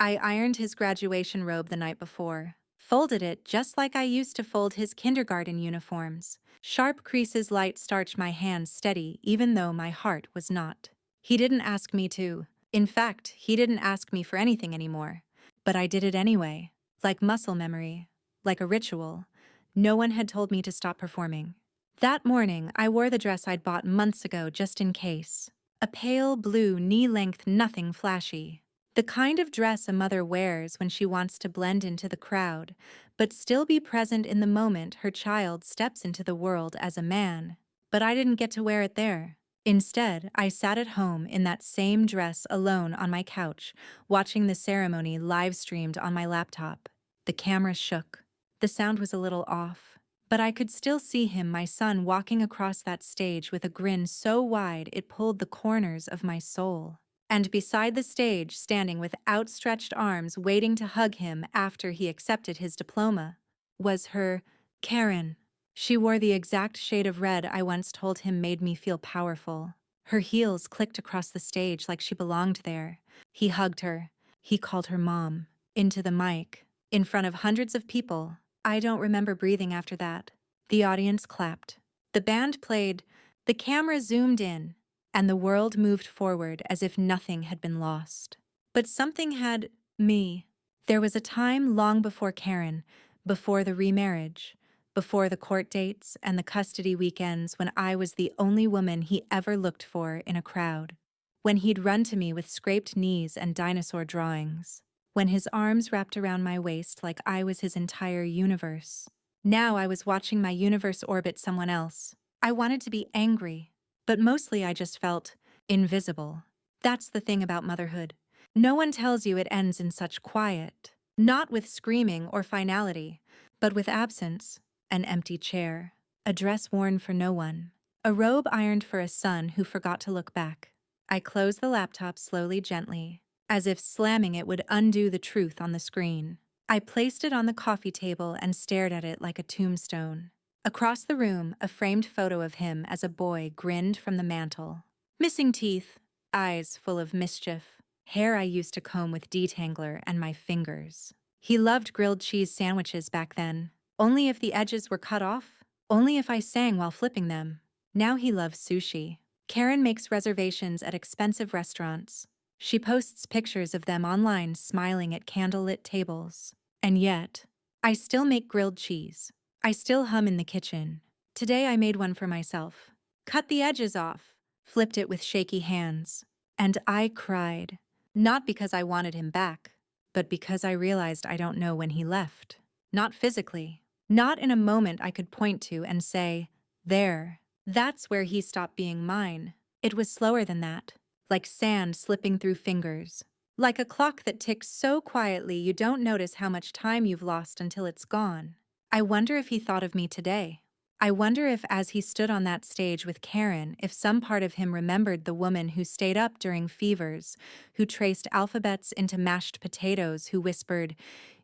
I ironed his graduation robe the night before, folded it just like I used to fold his kindergarten uniforms. Sharp creases light starched my hands steady even though my heart was not. He didn't ask me to. In fact, he didn't ask me for anything anymore. But I did it anyway, like muscle memory, like a ritual. No one had told me to stop performing. That morning, I wore the dress I'd bought months ago just in case. A pale blue, knee-length nothing flashy. The kind of dress a mother wears when she wants to blend into the crowd, but still be present in the moment her child steps into the world as a man. But I didn't get to wear it there. Instead, I sat at home in that same dress alone on my couch, watching the ceremony live-streamed on my laptop. The camera shook. The sound was a little off. But I could still see him, my son, walking across that stage with a grin so wide it pulled the corners of my soul. And beside the stage, standing with outstretched arms waiting to hug him after he accepted his diploma, was her Karen. She wore the exact shade of red I once told him made me feel powerful. Her heels clicked across the stage like she belonged there. He hugged her. He called her mom. Into the mic. In front of hundreds of people. I don't remember breathing after that. The audience clapped. The band played. The camera zoomed in. And the world moved forward as if nothing had been lost. But something had me. There was a time long before Karen, before the remarriage, before the court dates and the custody weekends when I was the only woman he ever looked for in a crowd. When he'd run to me with scraped knees and dinosaur drawings. When his arms wrapped around my waist like I was his entire universe. Now I was watching my universe orbit someone else. I wanted to be angry, but mostly I just felt invisible. That's the thing about motherhood. No one tells you it ends in such quiet. Not with screaming or finality, but with absence. An empty chair. A dress worn for no one. A robe ironed for a son who forgot to look back. I closed the laptop slowly, gently, as if slamming it would undo the truth on the screen. I placed it on the coffee table and stared at it like a tombstone. Across the room, a framed photo of him as a boy grinned from the mantel. Missing teeth, eyes full of mischief, hair I used to comb with detangler and my fingers. He loved grilled cheese sandwiches back then, only if the edges were cut off, only if I sang while flipping them. Now he loves sushi. Karen makes reservations at expensive restaurants. She posts pictures of them online smiling at candlelit tables. And yet, I still make grilled cheese. I still hum in the kitchen. Today I made one for myself. Cut the edges off, flipped it with shaky hands. And I cried. Not because I wanted him back, but because I realized I don't know when he left. Not physically. Not in a moment I could point to and say, there. That's where he stopped being mine. It was slower than that. Like sand slipping through fingers. Like a clock that ticks so quietly you don't notice how much time you've lost until it's gone. I wonder if he thought of me today. I wonder if as he stood on that stage with Karen, if some part of him remembered the woman who stayed up during fevers, who traced alphabets into mashed potatoes, who whispered,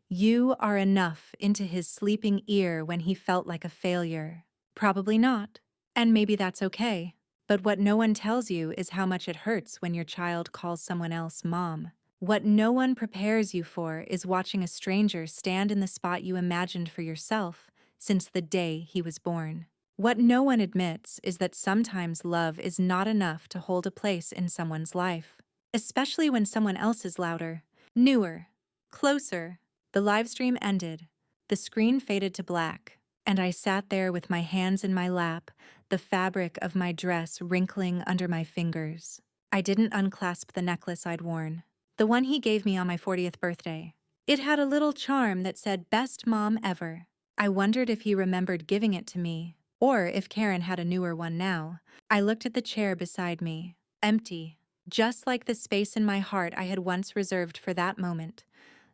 "You are enough," into his sleeping ear when he felt like a failure. Probably not. And maybe that's okay. But what no one tells you is how much it hurts when your child calls someone else mom. What no one prepares you for is watching a stranger stand in the spot you imagined for yourself since the day he was born. What no one admits is that sometimes love is not enough to hold a place in someone's life, especially when someone else is louder, newer, closer. The live stream ended. The screen faded to black, and I sat there with my hands in my lap, the fabric of my dress wrinkling under my fingers. I didn't unclasp the necklace I'd worn. The one he gave me on my 40th birthday. It had a little charm that said, "Best mom ever." I wondered if he remembered giving it to me, or if Karen had a newer one now. I looked at the chair beside me, empty, just like the space in my heart I had once reserved for that moment.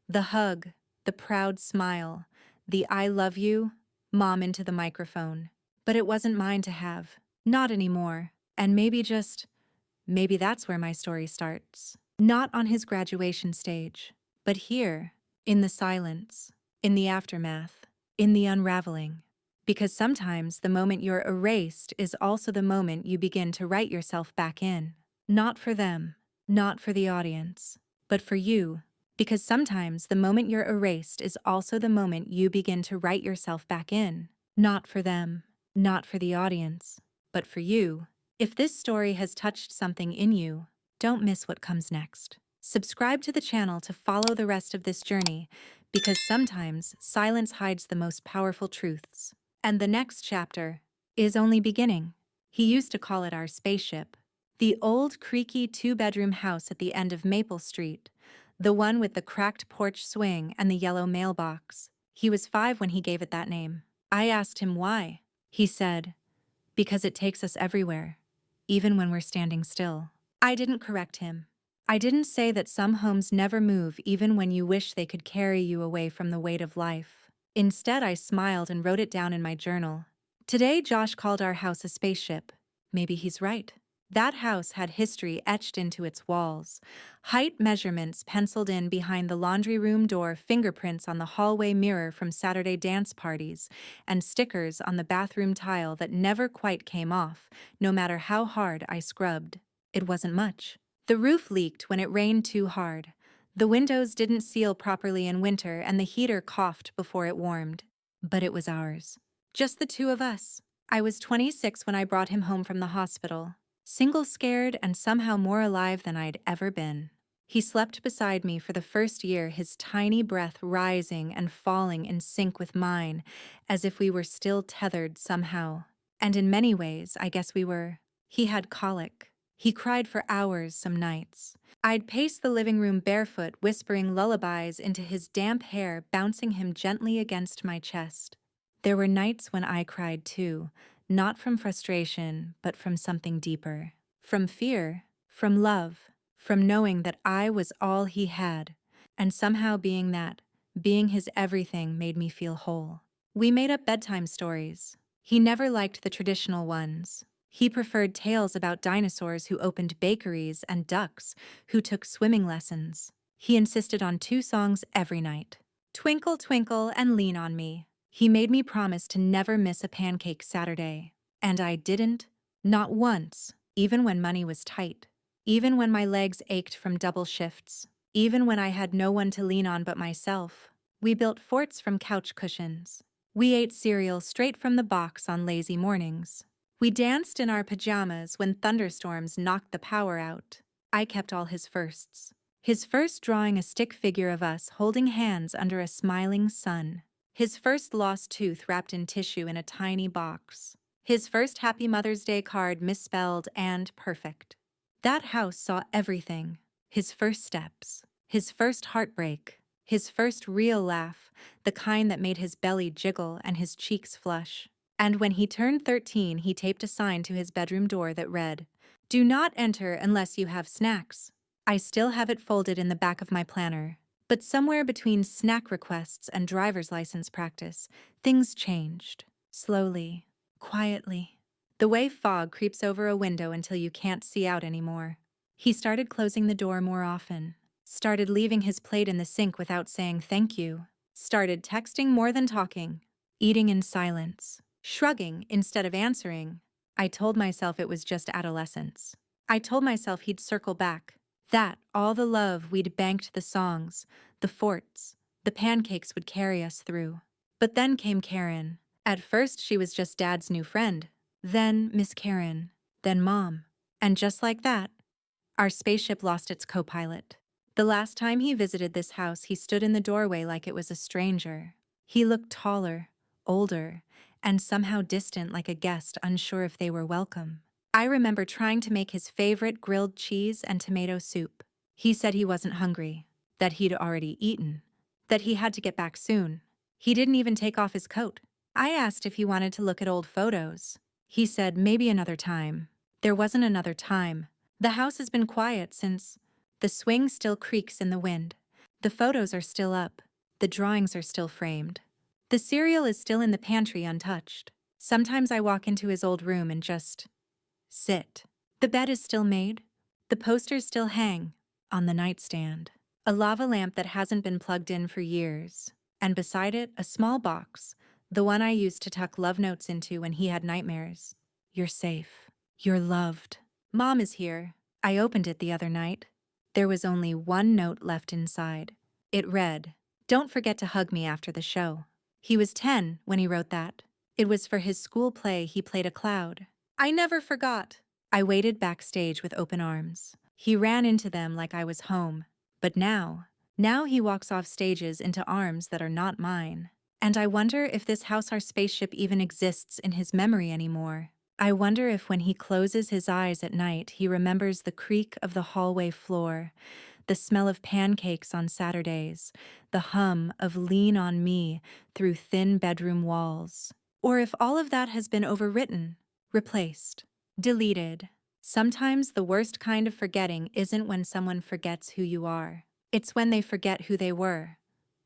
The hug, the proud smile, the "I love you," mom into the microphone. But it wasn't mine to have. Not anymore. And maybe that's where my story starts. Not on his graduation stage, but here, in the silence, in the aftermath, in the unraveling. Because sometimes the moment you're erased is also the moment you begin to write yourself back in. Not for them, not for the audience, but for you. Because sometimes the moment you're erased is also the moment you begin to write yourself back in. Not for them, not for the audience, but for you. If this story has touched something in you, don't miss what comes next. Subscribe to the channel to follow the rest of this journey, because sometimes silence hides the most powerful truths. And the next chapter is only beginning. He used to call it our spaceship. The old, creaky two-bedroom house at the end of Maple Street, the one with the cracked porch swing and the yellow mailbox. He was 5 when he gave it that name. I asked him why. He said, because it takes us everywhere, even when we're standing still. I didn't correct him. I didn't say that some homes never move even when you wish they could carry you away from the weight of life. Instead, I smiled and wrote it down in my journal. Today, Josh called our house a spaceship. Maybe he's right. That house had history etched into its walls. Height measurements penciled in behind the laundry room door, fingerprints on the hallway mirror from Saturday dance parties, and stickers on the bathroom tile that never quite came off, no matter how hard I scrubbed. It wasn't much. The roof leaked when it rained too hard. The windows didn't seal properly in winter, and the heater coughed before it warmed. But it was ours. Just the two of us. I was 26 when I brought him home from the hospital. Single, scared, and somehow more alive than I'd ever been. He slept beside me for the first year, his tiny breath rising and falling in sync with mine, as if we were still tethered somehow. And in many ways, I guess we were. He had colic. He cried for hours some nights. I'd pace the living room barefoot, whispering lullabies into his damp hair, bouncing him gently against my chest. There were nights when I cried too, not from frustration, but from something deeper. From fear, from love, from knowing that I was all he had, and somehow being his everything made me feel whole. We made up bedtime stories. He never liked the traditional ones. He preferred tales about dinosaurs who opened bakeries and ducks who took swimming lessons. He insisted on 2 songs every night. Twinkle, Twinkle, and Lean on Me. He made me promise to never miss a pancake Saturday. And I didn't. Not once. Even when money was tight. Even when my legs ached from double shifts. Even when I had no one to lean on but myself. We built forts from couch cushions. We ate cereal straight from the box on lazy mornings. We danced in our pajamas when thunderstorms knocked the power out. I kept all his firsts. His first drawing a stick figure of us holding hands under a smiling sun. His first lost tooth wrapped in tissue in a tiny box. His first Happy Mother's Day card misspelled and perfect. That house saw everything. His first steps. His first heartbreak. His first real laugh, the kind that made his belly jiggle and his cheeks flush. And when he turned 13, he taped a sign to his bedroom door that read, "Do not enter unless you have snacks." I still have it folded in the back of my planner. But somewhere between snack requests and driver's license practice, things changed. Slowly, quietly. The way fog creeps over a window until you can't see out anymore. He started closing the door more often. Started leaving his plate in the sink without saying thank you. Started texting more than talking. Eating in silence. Shrugging instead of answering. I told myself it was just adolescence. I told myself he'd circle back. That all the love we'd banked, the songs, the forts, the pancakes would carry us through. But then came Karen. At first she was just Dad's new friend. Then Miss Karen. Then Mom. And just like that, our spaceship lost its co-pilot. The last time he visited this house, he stood in the doorway like it was a stranger. He looked taller, older, and somehow distant, like a guest unsure if they were welcome. I remember trying to make his favorite grilled cheese and tomato soup. He said he wasn't hungry, that he'd already eaten, that he had to get back soon. He didn't even take off his coat. I asked if he wanted to look at old photos. He said maybe another time. There wasn't another time. The house has been quiet since. The swing still creaks in the wind. The photos are still up. The drawings are still framed. The cereal is still in the pantry untouched. Sometimes I walk into his old room and just sit. The bed is still made. The posters still hang on the nightstand. A lava lamp that hasn't been plugged in for years. And beside it, a small box, the one I used to tuck love notes into when he had nightmares. You're safe. You're loved. Mom is here. I opened it the other night. There was only one note left inside. It read, "Don't forget to hug me after the show." He was 10 when he wrote that. It was for his school play he played a cloud. I never forgot. I waited backstage with open arms. He ran into them like I was home. But now he walks off stages into arms that are not mine. And I wonder if this house our spaceship even exists in his memory anymore. I wonder if when he closes his eyes at night he remembers the creak of the hallway floor, the smell of pancakes on Saturdays, the hum of Lean on Me through thin bedroom walls. Or if all of that has been overwritten, replaced, deleted. Sometimes the worst kind of forgetting isn't when someone forgets who you are. It's when they forget who they were,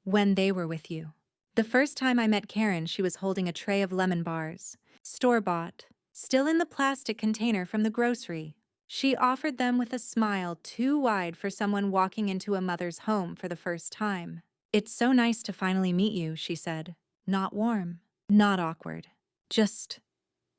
when they were with you. The first time I met Karen, she was holding a tray of lemon bars, store-bought, still in the plastic container from the grocery. She offered them with a smile too wide for someone walking into a mother's home for the first time. "It's so nice to finally meet you," she said. Not warm, not awkward, just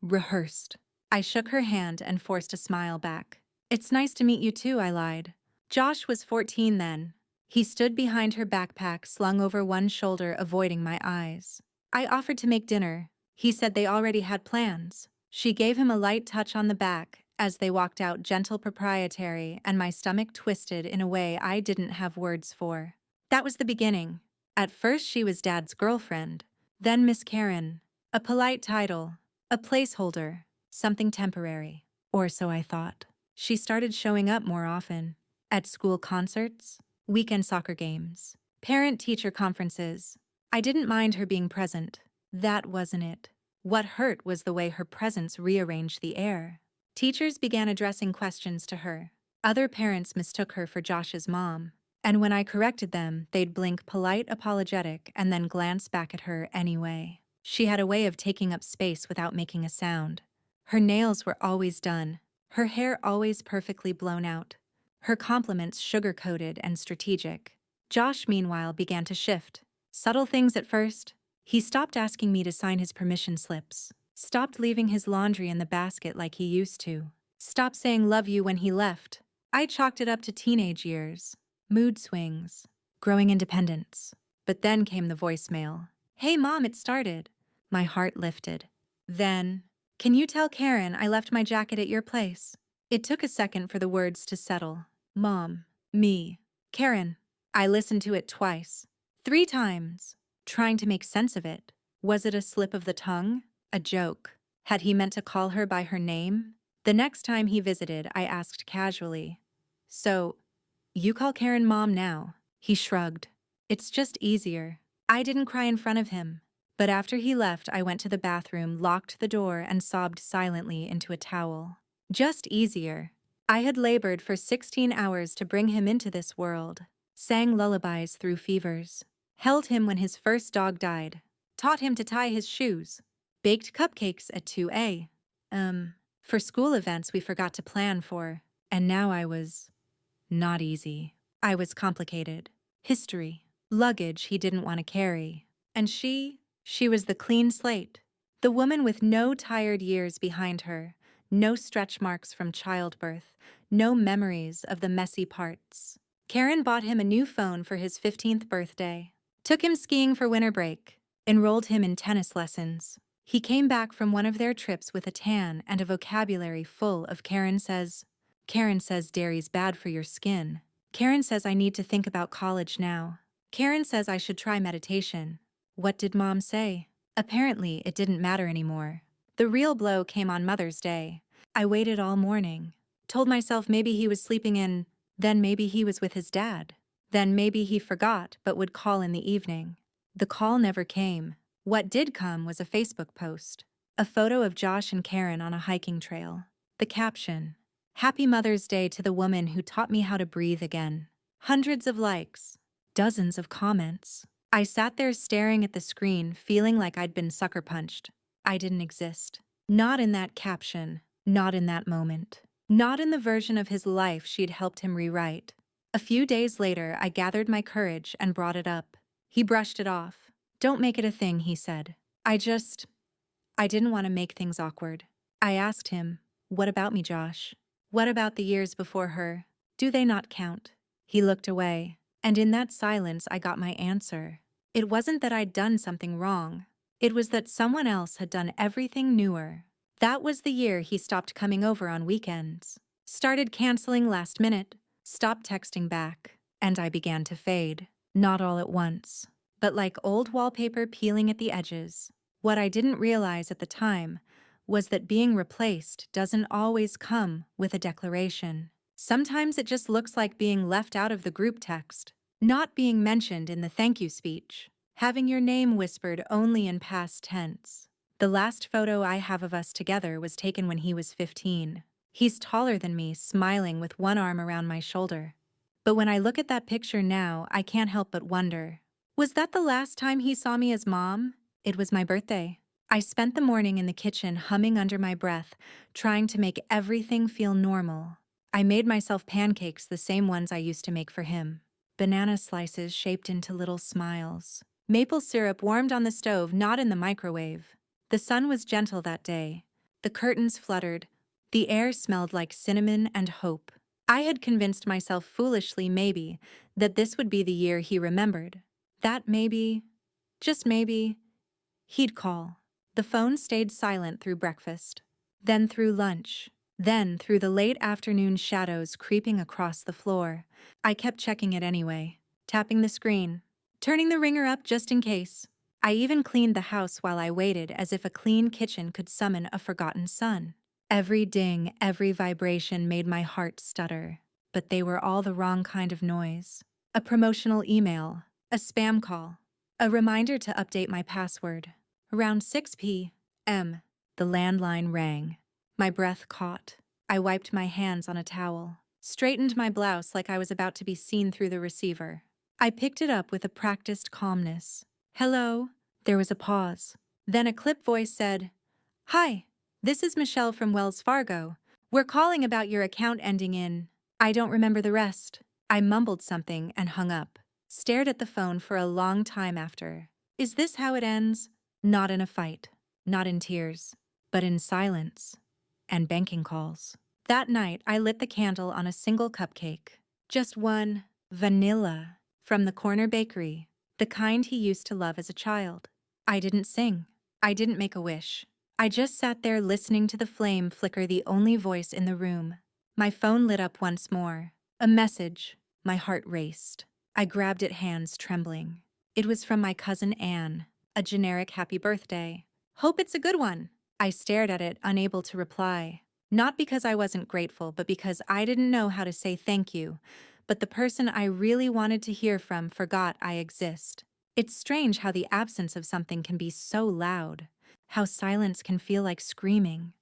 rehearsed. I shook her hand and forced a smile back. "It's nice to meet you too," I lied. Josh was 14 then. He stood behind her backpack slung over one shoulder, avoiding my eyes. I offered to make dinner. He said they already had plans. She gave him a light touch on the back as they walked out, gentle, proprietary, and my stomach twisted in a way I didn't have words for. That was the beginning. At first she was Dad's girlfriend, then Miss Karen. A polite title, a placeholder, something temporary. Or so I thought. She started showing up more often. At school concerts, weekend soccer games, parent-teacher conferences. I didn't mind her being present. That wasn't it. What hurt was the way her presence rearranged the air. Teachers began addressing questions to her. Other parents mistook her for Josh's mom. And when I corrected them, they'd blink polite, apologetic, and then glance back at her anyway. She had a way of taking up space without making a sound. Her nails were always done, her hair always perfectly blown out, her compliments sugar-coated and strategic. Josh, meanwhile, began to shift. Subtle things at first. He stopped asking me to sign his permission slips, stopped leaving his laundry in the basket like he used to, stopped saying "love you" when he left. I chalked it up to teenage years, mood swings, growing independence. But then came the voicemail. "Hey Mom, it started." My heart lifted. Then, "Can you tell Karen I left my jacket at your place?" It took a second for the words to settle. Mom, me, Karen. I listened to it twice, 3 times, trying to make sense of it. Was it a slip of the tongue? A joke? Had he meant to call her by her name? The next time he visited, I asked casually, "So, you call Karen Mom now?" He shrugged. "It's just easier." I didn't cry in front of him. But after he left, I went to the bathroom, locked the door, and sobbed silently into a towel. Just easier. I had labored for 16 hours to bring him into this world, sang lullabies through fevers, held him when his first dog died, taught him to tie his shoes, baked cupcakes at 2 a.m. For school events we forgot to plan for, and now I was not easy. I was complicated. History, luggage he didn't want to carry. And she was the clean slate, the woman with no tired years behind her, no stretch marks from childbirth, no memories of the messy parts. Karen bought him a new phone for his 15th birthday, took him skiing for winter break, enrolled him in tennis lessons. He came back from one of their trips with a tan and a vocabulary full of Karen says dairy's bad for your skin. Karen says I need to think about college now. Karen says I should try meditation. What did Mom say? Apparently, it didn't matter anymore. The real blow came on Mother's Day. I waited all morning, told myself maybe he was sleeping in, then maybe he was with his dad. Then maybe he forgot but would call in the evening. The call never came. What did come was a Facebook post, a photo of Josh and Karen on a hiking trail. The caption, "Happy Mother's Day to the woman who taught me how to breathe again." Hundreds of likes, dozens of comments. I sat there staring at the screen, feeling like I'd been sucker punched. I didn't exist. Not in that caption, not in that moment, not in the version of his life she'd helped him rewrite. A few days later, I gathered my courage and brought it up. He brushed it off. "Don't make it a thing," he said. I didn't want to make things awkward. I asked him, "What about me, Josh? What about the years before her? Do they not count?" He looked away. And in that silence, I got my answer. It wasn't that I'd done something wrong. It was that someone else had done everything newer. That was the year he stopped coming over on weekends, started canceling last minute, stopped texting back, and I began to fade. Not all at once, but like old wallpaper peeling at the edges. What I didn't realize at the time was that being replaced doesn't always come with a declaration. Sometimes it just looks like being left out of the group text, not being mentioned in the thank you speech, having your name whispered only in past tense. The last photo I have of us together was taken when he was 15. He's taller than me, smiling with one arm around my shoulder. But when I look at that picture now, I can't help but wonder, was that the last time he saw me as mom? It was my birthday. I spent the morning in the kitchen humming under my breath, trying to make everything feel normal. I made myself pancakes, the same ones I used to make for him. Banana slices shaped into little smiles. Maple syrup warmed on the stove, not in the microwave. The sun was gentle that day. The curtains fluttered. The air smelled like cinnamon and hope. I had convinced myself foolishly, maybe, that this would be the year he remembered. That maybe, just maybe, he'd call. The phone stayed silent through breakfast, then through lunch, then through the late afternoon shadows creeping across the floor. I kept checking it anyway, tapping the screen, turning the ringer up just in case. I even cleaned the house while I waited, as if a clean kitchen could summon a forgotten son. Every ding, every vibration made my heart stutter, but they were all the wrong kind of noise. A promotional email, a spam call, a reminder to update my password. Around 6 p.m., the landline rang. My breath caught. I wiped my hands on a towel, straightened my blouse like I was about to be seen through the receiver. I picked it up with a practiced calmness. Hello? There was a pause. Then a clip voice said, "Hi, this is Michelle from Wells Fargo. We're calling about your account ending in..." I don't remember the rest. I mumbled something and hung up. Stared at the phone for a long time after. Is this how it ends? Not in a fight, not in tears, but in silence and banking calls. That night, I lit the candle on a single cupcake. Just one, vanilla, from the corner bakery, the kind he used to love as a child. I didn't sing. I didn't make a wish. I just sat there listening to the flame flicker, the only voice in the room. My phone lit up once more. A message. My heart raced. I grabbed it, hands trembling. It was from my cousin Anne. A generic happy birthday. Hope it's a good one. I stared at it, unable to reply. Not because I wasn't grateful, but because I didn't know how to say thank you. But the person I really wanted to hear from forgot I exist. It's strange how the absence of something can be so loud. How silence can feel like screaming.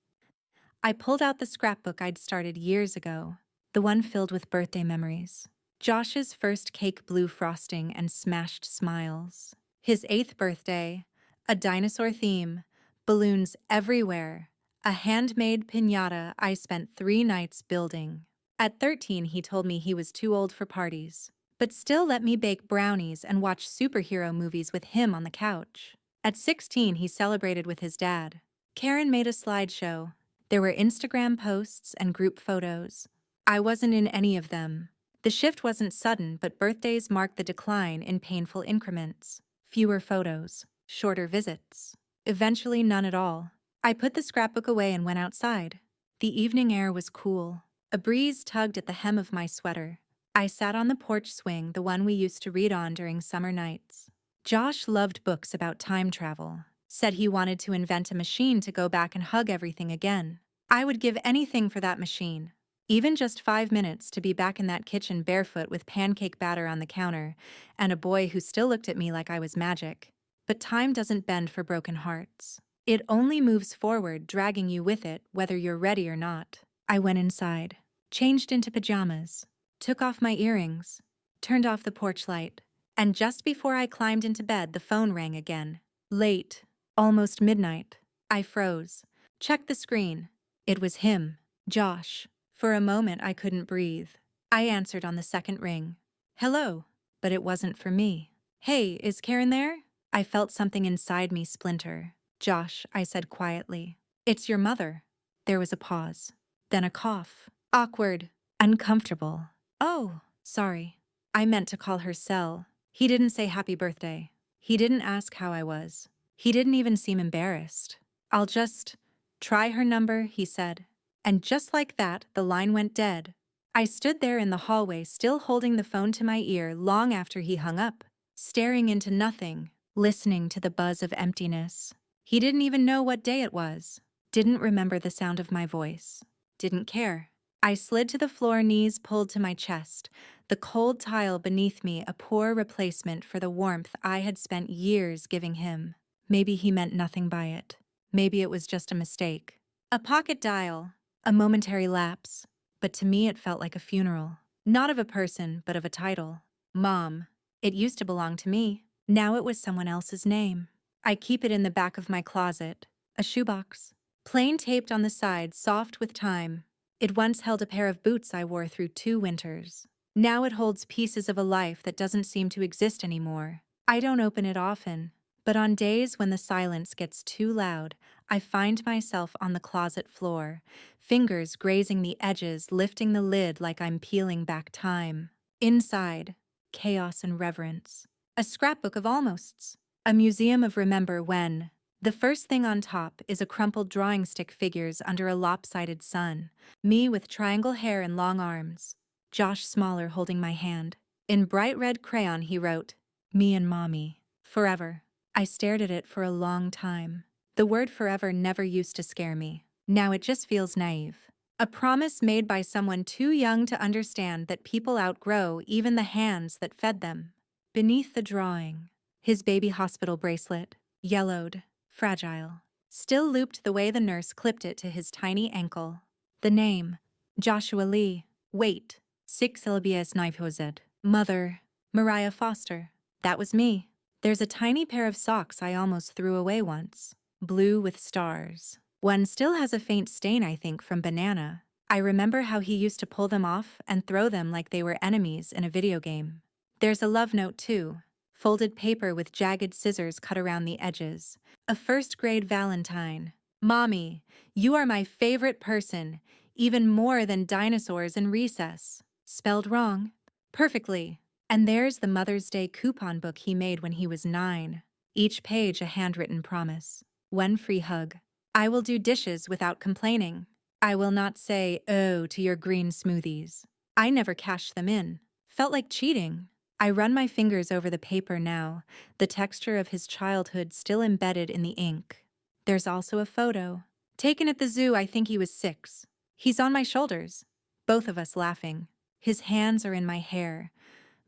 I pulled out the scrapbook I'd started years ago, the one filled with birthday memories. Josh's first cake, blue frosting and smashed smiles. His 8th birthday, a dinosaur theme, balloons everywhere, a handmade piñata I spent 3 nights building. At 13, he told me he was too old for parties, but still let me bake brownies and watch superhero movies with him on the couch. At 16, he celebrated with his dad. Karen made a slideshow. There were Instagram posts and group photos. I wasn't in any of them. The shift wasn't sudden, but birthdays marked the decline in painful increments. Fewer photos, shorter visits. Eventually, none at all. I put the scrapbook away and went outside. The evening air was cool. A breeze tugged at the hem of my sweater. I sat on the porch swing, the one we used to read on during summer nights. Josh loved books about time travel. Said he wanted to invent a machine to go back and hug everything again. I would give anything for that machine. Even just 5 minutes to be back in that kitchen barefoot with pancake batter on the counter and a boy who still looked at me like I was magic. But time doesn't bend for broken hearts. It only moves forward, dragging you with it, whether you're ready or not. I went inside, changed into pajamas, took off my earrings, turned off the porch light, and just before I climbed into bed, the phone rang again. Late, almost midnight. I froze, checked the screen. It was him, Josh. For a moment, I couldn't breathe. I answered on the second ring. Hello, but it wasn't for me. Hey, is Karen there? I felt something inside me splinter. Josh, I said quietly. It's your mother. There was a pause. Then a cough. Awkward. Uncomfortable. Oh, sorry. I meant to call her Cell. He didn't say happy birthday. He didn't ask how I was. He didn't even seem embarrassed. I'll just try her number, he said. And just like that, the line went dead. I stood there in the hallway, still holding the phone to my ear long after he hung up, staring into nothing, listening to the buzz of emptiness. He didn't even know what day it was. Didn't remember the sound of my voice. Didn't care. I slid to the floor, knees pulled to my chest, the cold tile beneath me a poor replacement for the warmth I had spent years giving him. Maybe he meant nothing by it. Maybe it was just a mistake. A pocket dial. A momentary lapse. But to me it felt like a funeral. Not of a person, but of a title. Mom. It used to belong to me. Now it was someone else's name. I keep it in the back of my closet. A shoebox. Plain taped on the side, soft with time. It once held a pair of boots I wore through 2 winters. Now it holds pieces of a life that doesn't seem to exist anymore. I don't open it often, but on days when the silence gets too loud, I find myself on the closet floor, fingers grazing the edges, lifting the lid like I'm peeling back time. Inside, chaos and reverence. A scrapbook of almosts. A museum of remember when. The first thing on top is a crumpled drawing stick figures under a lopsided sun. Me with triangle hair and long arms. Josh smaller holding my hand. In bright red crayon he wrote, "Me and Mommy. Forever." I stared at it for a long time. The word forever never used to scare me. Now it just feels naive. A promise made by someone too young to understand that people outgrow even the hands that fed them. Beneath the drawing, his baby hospital bracelet, yellowed, fragile, still looped the way the nurse clipped it to his tiny ankle. The name, Joshua Lee. Weight, 6 syllabias knifehozed. Mother, Mariah Foster. That was me. There's a tiny pair of socks I almost threw away once. Blue with stars. One still has a faint stain, I think, from banana. I remember how he used to pull them off and throw them like they were enemies in a video game. There's a love note, too. Folded paper with jagged scissors cut around the edges. A first-grade Valentine. Mommy, you are my favorite person, even more than dinosaurs in recess. Spelled wrong. Perfectly. And there's the Mother's Day coupon book he made when he was 9. Each page a handwritten promise. One free hug. I will do dishes without complaining. I will not say, "Oh," to your green smoothies. I never cashed them in. Felt like cheating. I run my fingers over the paper now, the texture of his childhood still embedded in the ink. There's also a photo. Taken at the zoo, I think he was 6. He's on my shoulders. Both of us laughing. His hands are in my hair.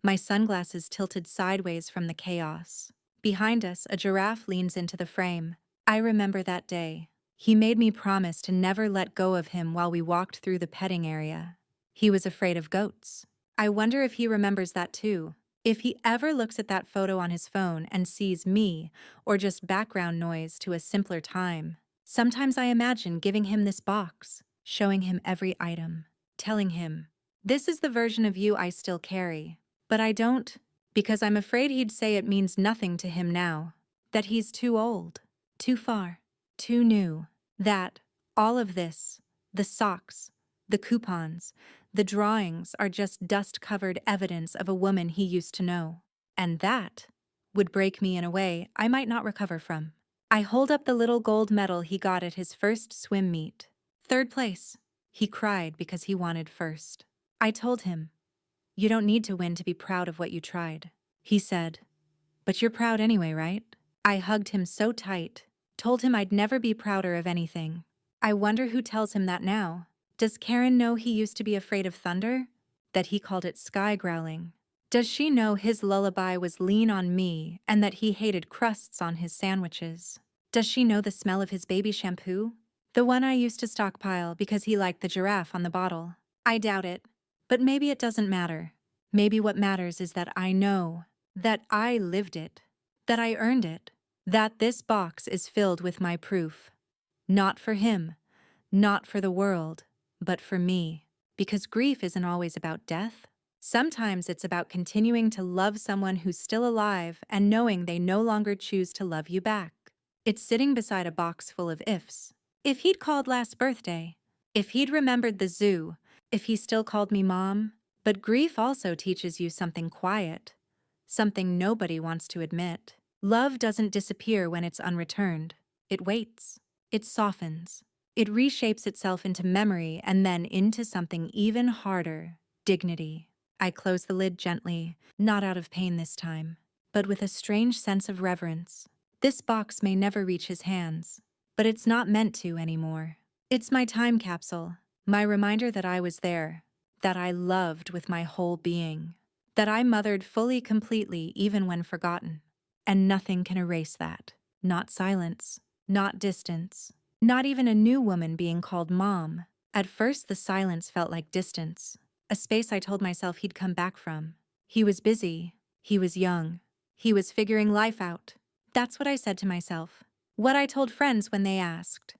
My sunglasses tilted sideways from the chaos. Behind us, a giraffe leans into the frame. I remember that day. He made me promise to never let go of him while we walked through the petting area. He was afraid of goats. I wonder if he remembers that too. If he ever looks at that photo on his phone and sees me, or just background noise to a simpler time. Sometimes I imagine giving him this box, showing him every item, telling him, "This is the version of you I still carry." But I don't, because I'm afraid he'd say it means nothing to him now. That he's too old, too far, too new. That all of this, the socks, the coupons, the drawings are just dust-covered evidence of a woman he used to know. And that would break me in a way I might not recover from. I hold up the little gold medal he got at his first swim meet. 3rd place. He cried because he wanted first. I told him, "You don't need to win to be proud of what you tried." He said, "But you're proud anyway, right?" I hugged him so tight, told him I'd never be prouder of anything. I wonder who tells him that now. Does Karen know he used to be afraid of thunder? That he called it sky growling? Does she know his lullaby was lean on me and that he hated crusts on his sandwiches? Does she know the smell of his baby shampoo? The one I used to stockpile because he liked the giraffe on the bottle. I doubt it. But maybe it doesn't matter. Maybe what matters is that I know, that I lived it, that I earned it, that this box is filled with my proof. Not for him, not for the world, but for me. Because grief isn't always about death. Sometimes it's about continuing to love someone who's still alive and knowing they no longer choose to love you back. It's sitting beside a box full of ifs. If he'd called last birthday, if he'd remembered the zoo, if he still called me mom, But grief also teaches you something quiet, something nobody wants to admit. Love doesn't disappear when it's unreturned. It waits. It softens. It reshapes itself into memory and then into something even harder: dignity. I close the lid gently, not out of pain this time, but with a strange sense of reverence. This box may never reach his hands, but it's not meant to anymore. It's my time capsule, my reminder that I was there, that I loved with my whole being, that I mothered fully, completely, even when forgotten. And nothing can erase that. Not silence, not distance, not even a new woman being called mom. At first, the silence felt like distance, a space I told myself he'd come back from. He was busy, he was young, he was figuring life out. That's what I said to myself. What I told friends when they asked,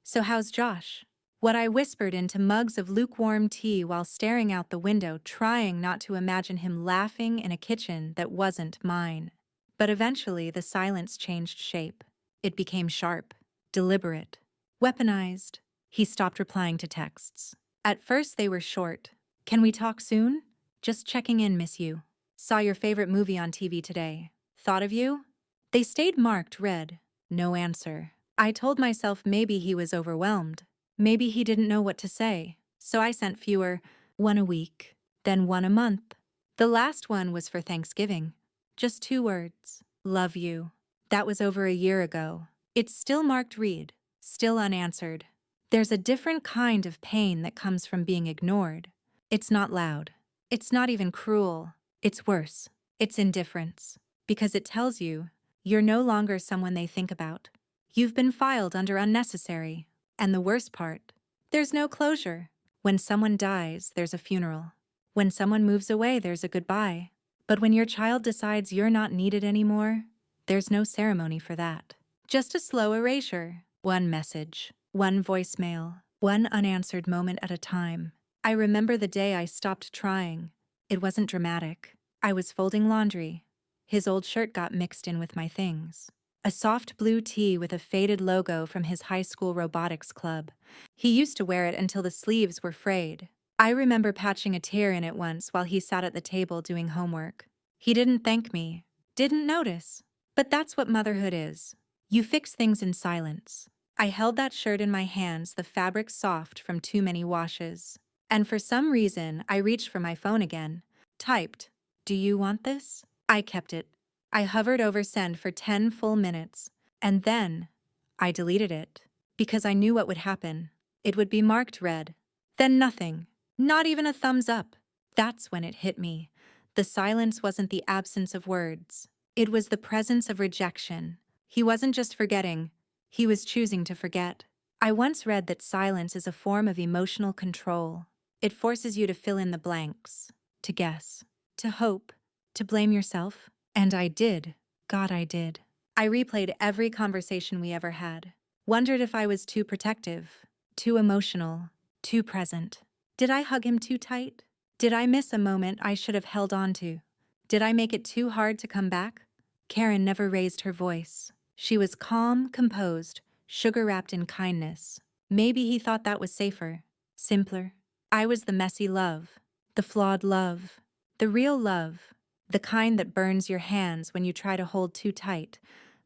"So how's Josh?" What I whispered into mugs of lukewarm tea while staring out the window, trying not to imagine him laughing in a kitchen that wasn't mine. But eventually, the silence changed shape. It became sharp, deliberate, weaponized. He stopped replying to texts. At first, they were short. "Can we talk soon? Just checking in, miss you. Saw your favorite movie on TV today. Thought of you?" They stayed marked red. No answer. I told myself maybe he was overwhelmed. Maybe he didn't know what to say. So I sent fewer, one a week, then one a month. The last one was for Thanksgiving. Just 2 words. "Love you." That was over a year ago. It's still marked read, still unanswered. There's a different kind of pain that comes from being ignored. It's not loud. It's not even cruel. It's worse. It's indifference. Because it tells you you're no longer someone they think about. You've been filed under unnecessary. And the worst part, there's no closure. When someone dies, there's a funeral. When someone moves away, there's a goodbye. But when your child decides you're not needed anymore, there's no ceremony for that. Just a slow erasure. One message, one voicemail, one unanswered moment at a time. I remember the day I stopped trying. It wasn't dramatic. I was folding laundry. His old shirt got mixed in with my things. A soft blue tee with a faded logo from his high school robotics club. He used to wear it until the sleeves were frayed. I remember patching a tear in it once while he sat at the table doing homework. He didn't thank me, didn't notice. But that's what motherhood is. You fix things in silence. I held that shirt in my hands, the fabric soft from too many washes. And for some reason, I reached for my phone again. Typed, "Do you want this?" I kept it. I hovered over send for 10 full minutes. And then, I deleted it. Because I knew what would happen. It would be marked red. Then nothing. Not even a thumbs up. That's when it hit me. The silence wasn't the absence of words. It was the presence of rejection. He wasn't just forgetting. He was choosing to forget. I once read that silence is a form of emotional control. It forces you to fill in the blanks, to guess, to hope, to blame yourself. And I did. God, I did. I replayed every conversation we ever had. Wondered if I was too protective, too emotional, too present. Did I hug him too tight? Did I miss a moment I should have held on to? Did I make it too hard to come back? Karen never raised her voice. She was calm, composed, sugar-wrapped in kindness. Maybe he thought that was safer, simpler. I was the messy love, the flawed love, the real love, the kind that burns your hands when you try to hold too tight,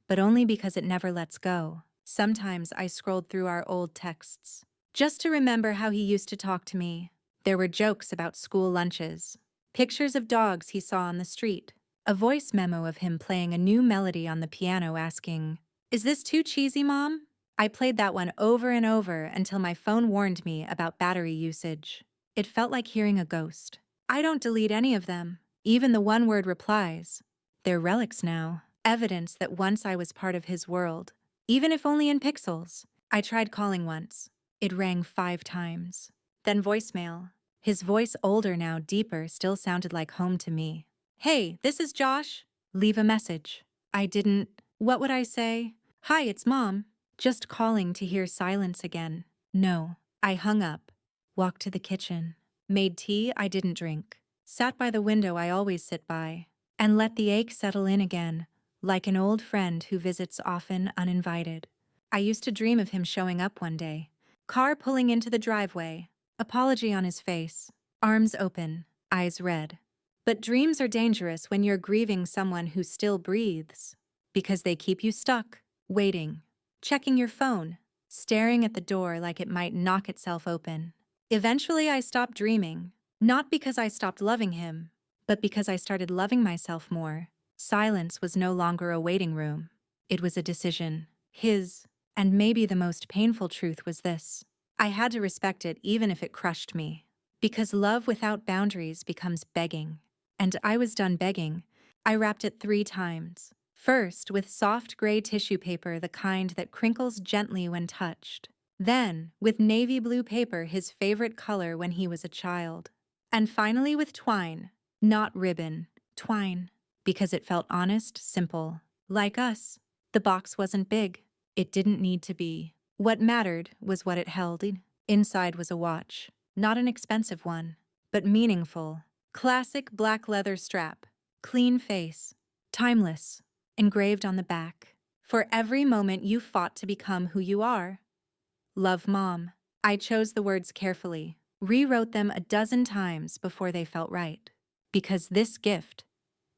but only because it never lets go. Sometimes I scrolled through our old texts, just to remember how he used to talk to me. There were jokes about school lunches, pictures of dogs he saw on the street, a voice memo of him playing a new melody on the piano asking, "Is this too cheesy, Mom?" I played that one over and over until my phone warned me about battery usage. It felt like hearing a ghost. I don't delete any of them, even the one-word replies. They're relics now, evidence that once I was part of his world, even if only in pixels. I tried calling once. It rang 5 times. Then voicemail. His voice, older now, deeper, still sounded like home to me. "Hey, this is Josh. Leave a message." I didn't. What would I say? "Hi, it's Mom." Just calling to hear silence again. No. I hung up, walked to the kitchen, made tea I didn't drink, sat by the window I always sit by, and let the ache settle in again, like an old friend who visits often uninvited. I used to dream of him showing up one day, car pulling into the driveway, apology on his face, arms open. eyes red. But dreams are dangerous when you're grieving someone who still breathes, because they keep you stuck, waiting, checking your phone, staring at the door like it might knock itself open. Eventually, I stopped dreaming, not because I stopped loving him, but because I started loving myself more. Silence was no longer a waiting room. It was a decision. His. And maybe the most painful truth was this: I had to respect it even if it crushed me. Because love without boundaries becomes begging. And I was done begging. I wrapped it 3 times. First, with soft gray tissue paper, the kind that crinkles gently when touched. Then, with navy blue paper, his favorite color when he was a child. And finally with twine. Not ribbon, twine. Because it felt honest, simple. Like us. The box wasn't big. It didn't need to be. What mattered was what it held. Inside was a watch. Not an expensive one, but meaningful. Classic black leather strap. Clean face. Timeless. Engraved on the back. For every moment you fought to become who you are. Love, Mom. I chose the words carefully, rewrote them a dozen times before they felt right. Because this gift,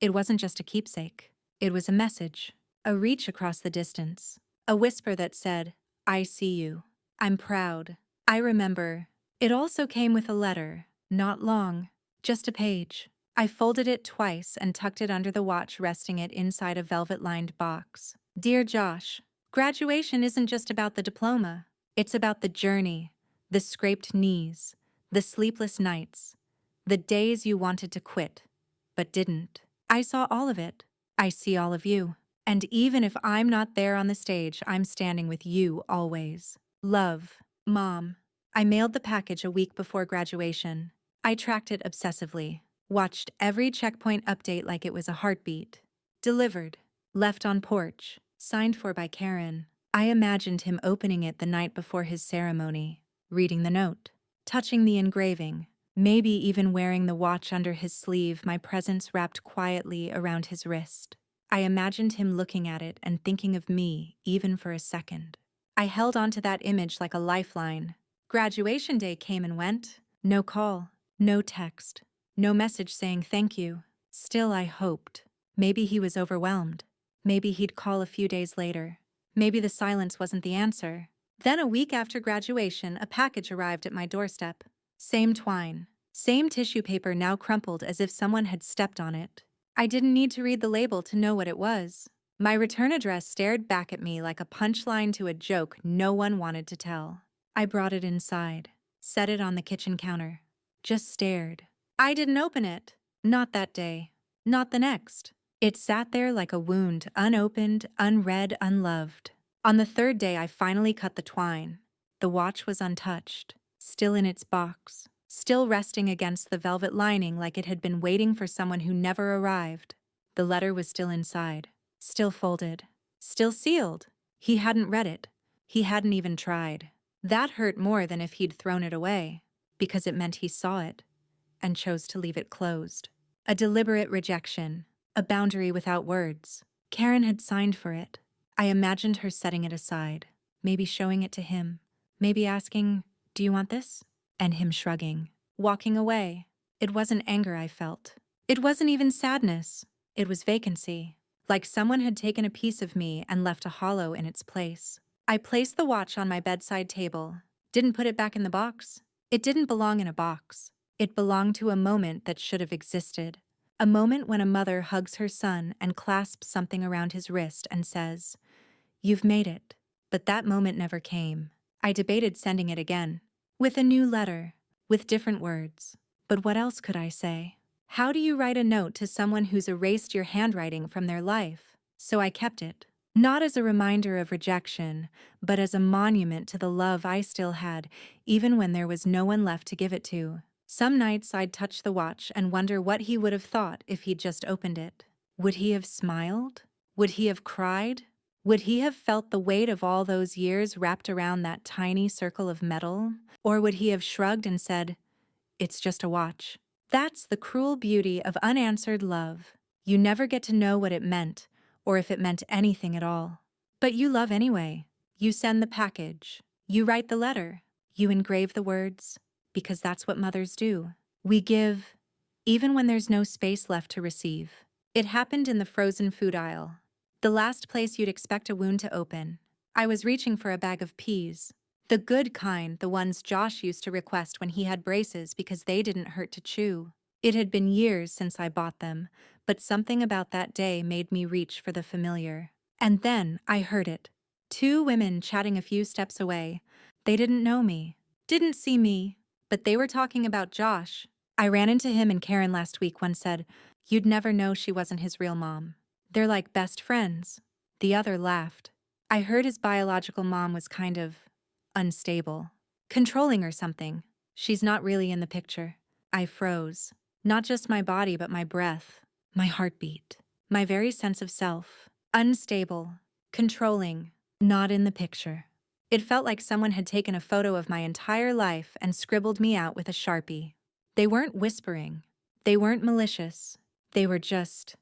it wasn't just a keepsake. It was a message, a reach across the distance, a whisper that said, I see you. I'm proud. I remember. It also came with a letter, not long, just a page. I folded it twice and tucked it under the watch, resting it inside a velvet-lined box. Dear Josh, graduation isn't just about the diploma. It's about the journey, the scraped knees, the sleepless nights, the days you wanted to quit, but didn't. I saw all of it. I see all of you. And even if I'm not there on the stage, I'm standing with you always. Love, Mom. I mailed the package a week before graduation. I tracked it obsessively, watched every checkpoint update like it was a heartbeat. Delivered, left on porch, signed for by Karen. I imagined him opening it the night before his ceremony, reading the note, touching the engraving, maybe even wearing the watch under his sleeve, my presence wrapped quietly around his wrist. I imagined him looking at it and thinking of me, even for a second. I held onto that image like a lifeline. Graduation day came and went. No call, no text, no message saying thank you. Still, I hoped. Maybe he was overwhelmed. Maybe he'd call a few days later. Maybe the silence wasn't the answer. Then a week after graduation, a package arrived at my doorstep. Same twine, same tissue paper, now crumpled as if someone had stepped on it. I didn't need to read the label to know what it was. My return address stared back at me like a punchline to a joke no one wanted to tell. I brought it inside, set it on the kitchen counter, just stared. I didn't open it. Not that day. Not the next. It sat there like a wound, unopened, unread, unloved. On the 3rd day, I finally cut the twine. The watch was untouched, still in its box, still resting against the velvet lining like it had been waiting for someone who never arrived. The letter was still inside, still folded, still sealed. He hadn't read it. He hadn't even tried. That hurt more than if he'd thrown it away, because it meant he saw it and chose to leave it closed. A deliberate rejection, a boundary without words. Karen had signed for it. I imagined her setting it aside, maybe showing it to him, maybe asking, "Do you want this?" And him shrugging, walking away. It wasn't anger I felt. It wasn't even sadness. It was vacancy, like someone had taken a piece of me and left a hollow in its place. I placed the watch on my bedside table, didn't put it back in the box. It didn't belong in a box. It belonged to a moment that should have existed. A moment when a mother hugs her son and clasps something around his wrist and says, "You've made it." But that moment never came. I debated sending it again, with a new letter, with different words. But what else could I say? How do you write a note to someone who's erased your handwriting from their life? So I kept it, not as a reminder of rejection, but as a monument to the love I still had, even when there was no one left to give it to. Some nights I'd touch the watch and wonder what he would have thought if he'd just opened it. Would he have smiled? Would he have cried? Would he have felt the weight of all those years wrapped around that tiny circle of metal? Or would he have shrugged and said, "It's just a watch"? That's the cruel beauty of unanswered love. You never get to know what it meant, or if it meant anything at all. But you love anyway. You send the package. You write the letter. You engrave the words, because that's what mothers do. We give, even when there's no space left to receive. It happened in the frozen food aisle, the last place you'd expect a wound to open. I was reaching for a bag of peas. The good kind, the ones Josh used to request when he had braces because they didn't hurt to chew. It had been years since I bought them, but something about that day made me reach for the familiar. And then I heard it. Two women chatting a few steps away. They didn't know me, didn't see me, but they were talking about Josh. I ran into him and Karen last week. One said, "You'd never know she wasn't his real mom. They're like best friends." The other laughed. I heard his biological mom was kind of unstable, controlling or something. She's not really in the picture. I froze. Not just my body, but my breath, my heartbeat, my very sense of self. Unstable, controlling, not in the picture. It felt like someone had taken a photo of my entire life and scribbled me out with a Sharpie. They weren't whispering. They weren't malicious. They were just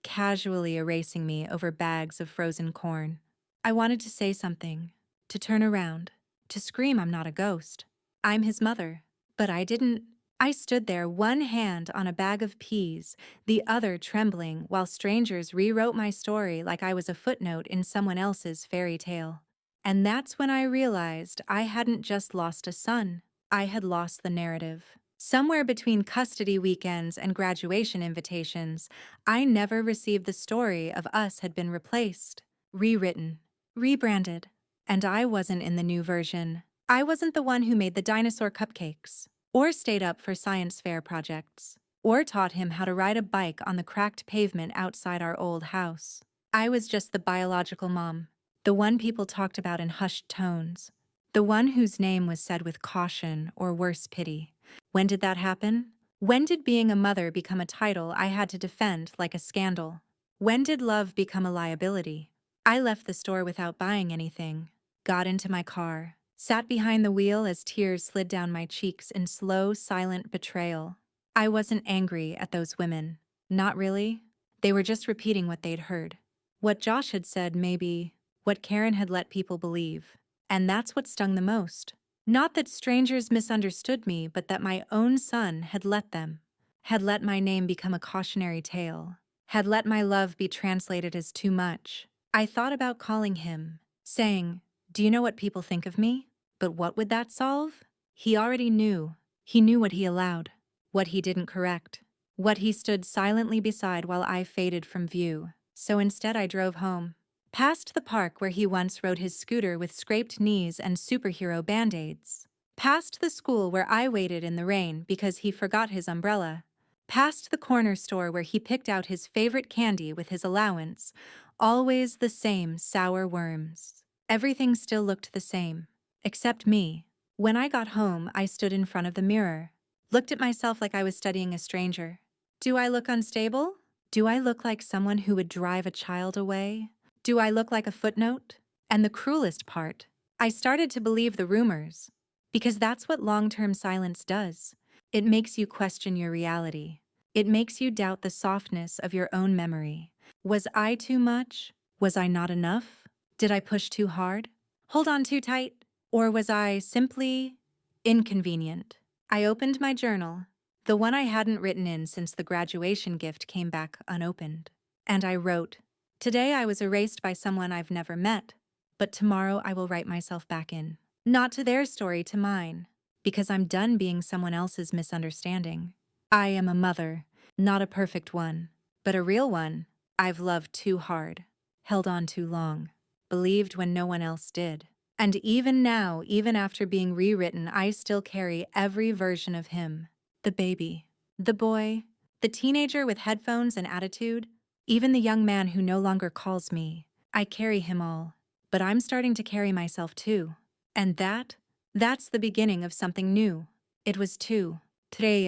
casually erasing me over bags of frozen corn. I wanted to say something, to turn around, to scream I'm not a ghost. I'm his mother. But I didn't. I stood there, one hand on a bag of peas, the other trembling, while strangers rewrote my story like I was a footnote in someone else's fairy tale. And that's when I realized I hadn't just lost a son, I had lost the narrative. Somewhere between custody weekends and graduation invitations, I never received the story of us had been replaced, rewritten, rebranded. And I wasn't in the new version. I wasn't the one who made the dinosaur cupcakes, or stayed up for science fair projects, or taught him how to ride a bike on the cracked pavement outside our old house. I was just the biological mom, the one people talked about in hushed tones, the one whose name was said with caution or worse pity. When did that happen? When did being a mother become a title I had to defend like a scandal? When did love become a liability? I left the store without buying anything, got into my car, sat behind the wheel as tears slid down my cheeks in slow, silent betrayal. I wasn't angry at those women. Not really. They were just repeating what they'd heard. What Josh had said, maybe. What Karen had let people believe. And that's what stung the most. Not that strangers misunderstood me, but that my own son had let them. Had let my name become a cautionary tale. Had let my love be translated as too much. I thought about calling him, saying, "Do you know what people think of me?" But what would that solve? He already knew. He knew what he allowed, what he didn't correct, what he stood silently beside while I faded from view. So instead I drove home, past the park where he once rode his scooter with scraped knees and superhero band-aids, past the school where I waited in the rain because he forgot his umbrella, past the corner store where he picked out his favorite candy with his allowance, always the same sour worms. Everything still looked the same, except me. When I got home, I stood in front of the mirror, looked at myself like I was studying a stranger. Do I look unstable? Do I look like someone who would drive a child away? Do I look like a footnote? And the cruelest part, I started to believe the rumors, because that's what long-term silence does. It makes you question your reality. It makes you doubt the softness of your own memory. Was I too much? Was I not enough? Did I push too hard? Hold on too tight? Or was I simply inconvenient? I opened my journal, the one I hadn't written in since the graduation gift came back unopened. And I wrote, "Today I was erased by someone I've never met, but tomorrow I will write myself back in. Not to their story, to mine, because I'm done being someone else's misunderstanding. I am a mother, not a perfect one, but a real one. I've loved too hard, held on too long, believed when no one else did. And even now, even after being rewritten, I still carry every version of him. The baby, the boy, the teenager with headphones and attitude, even the young man who no longer calls me. I carry him all. But I'm starting to carry myself too. And that's the beginning of something new. It was 3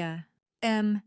a.m.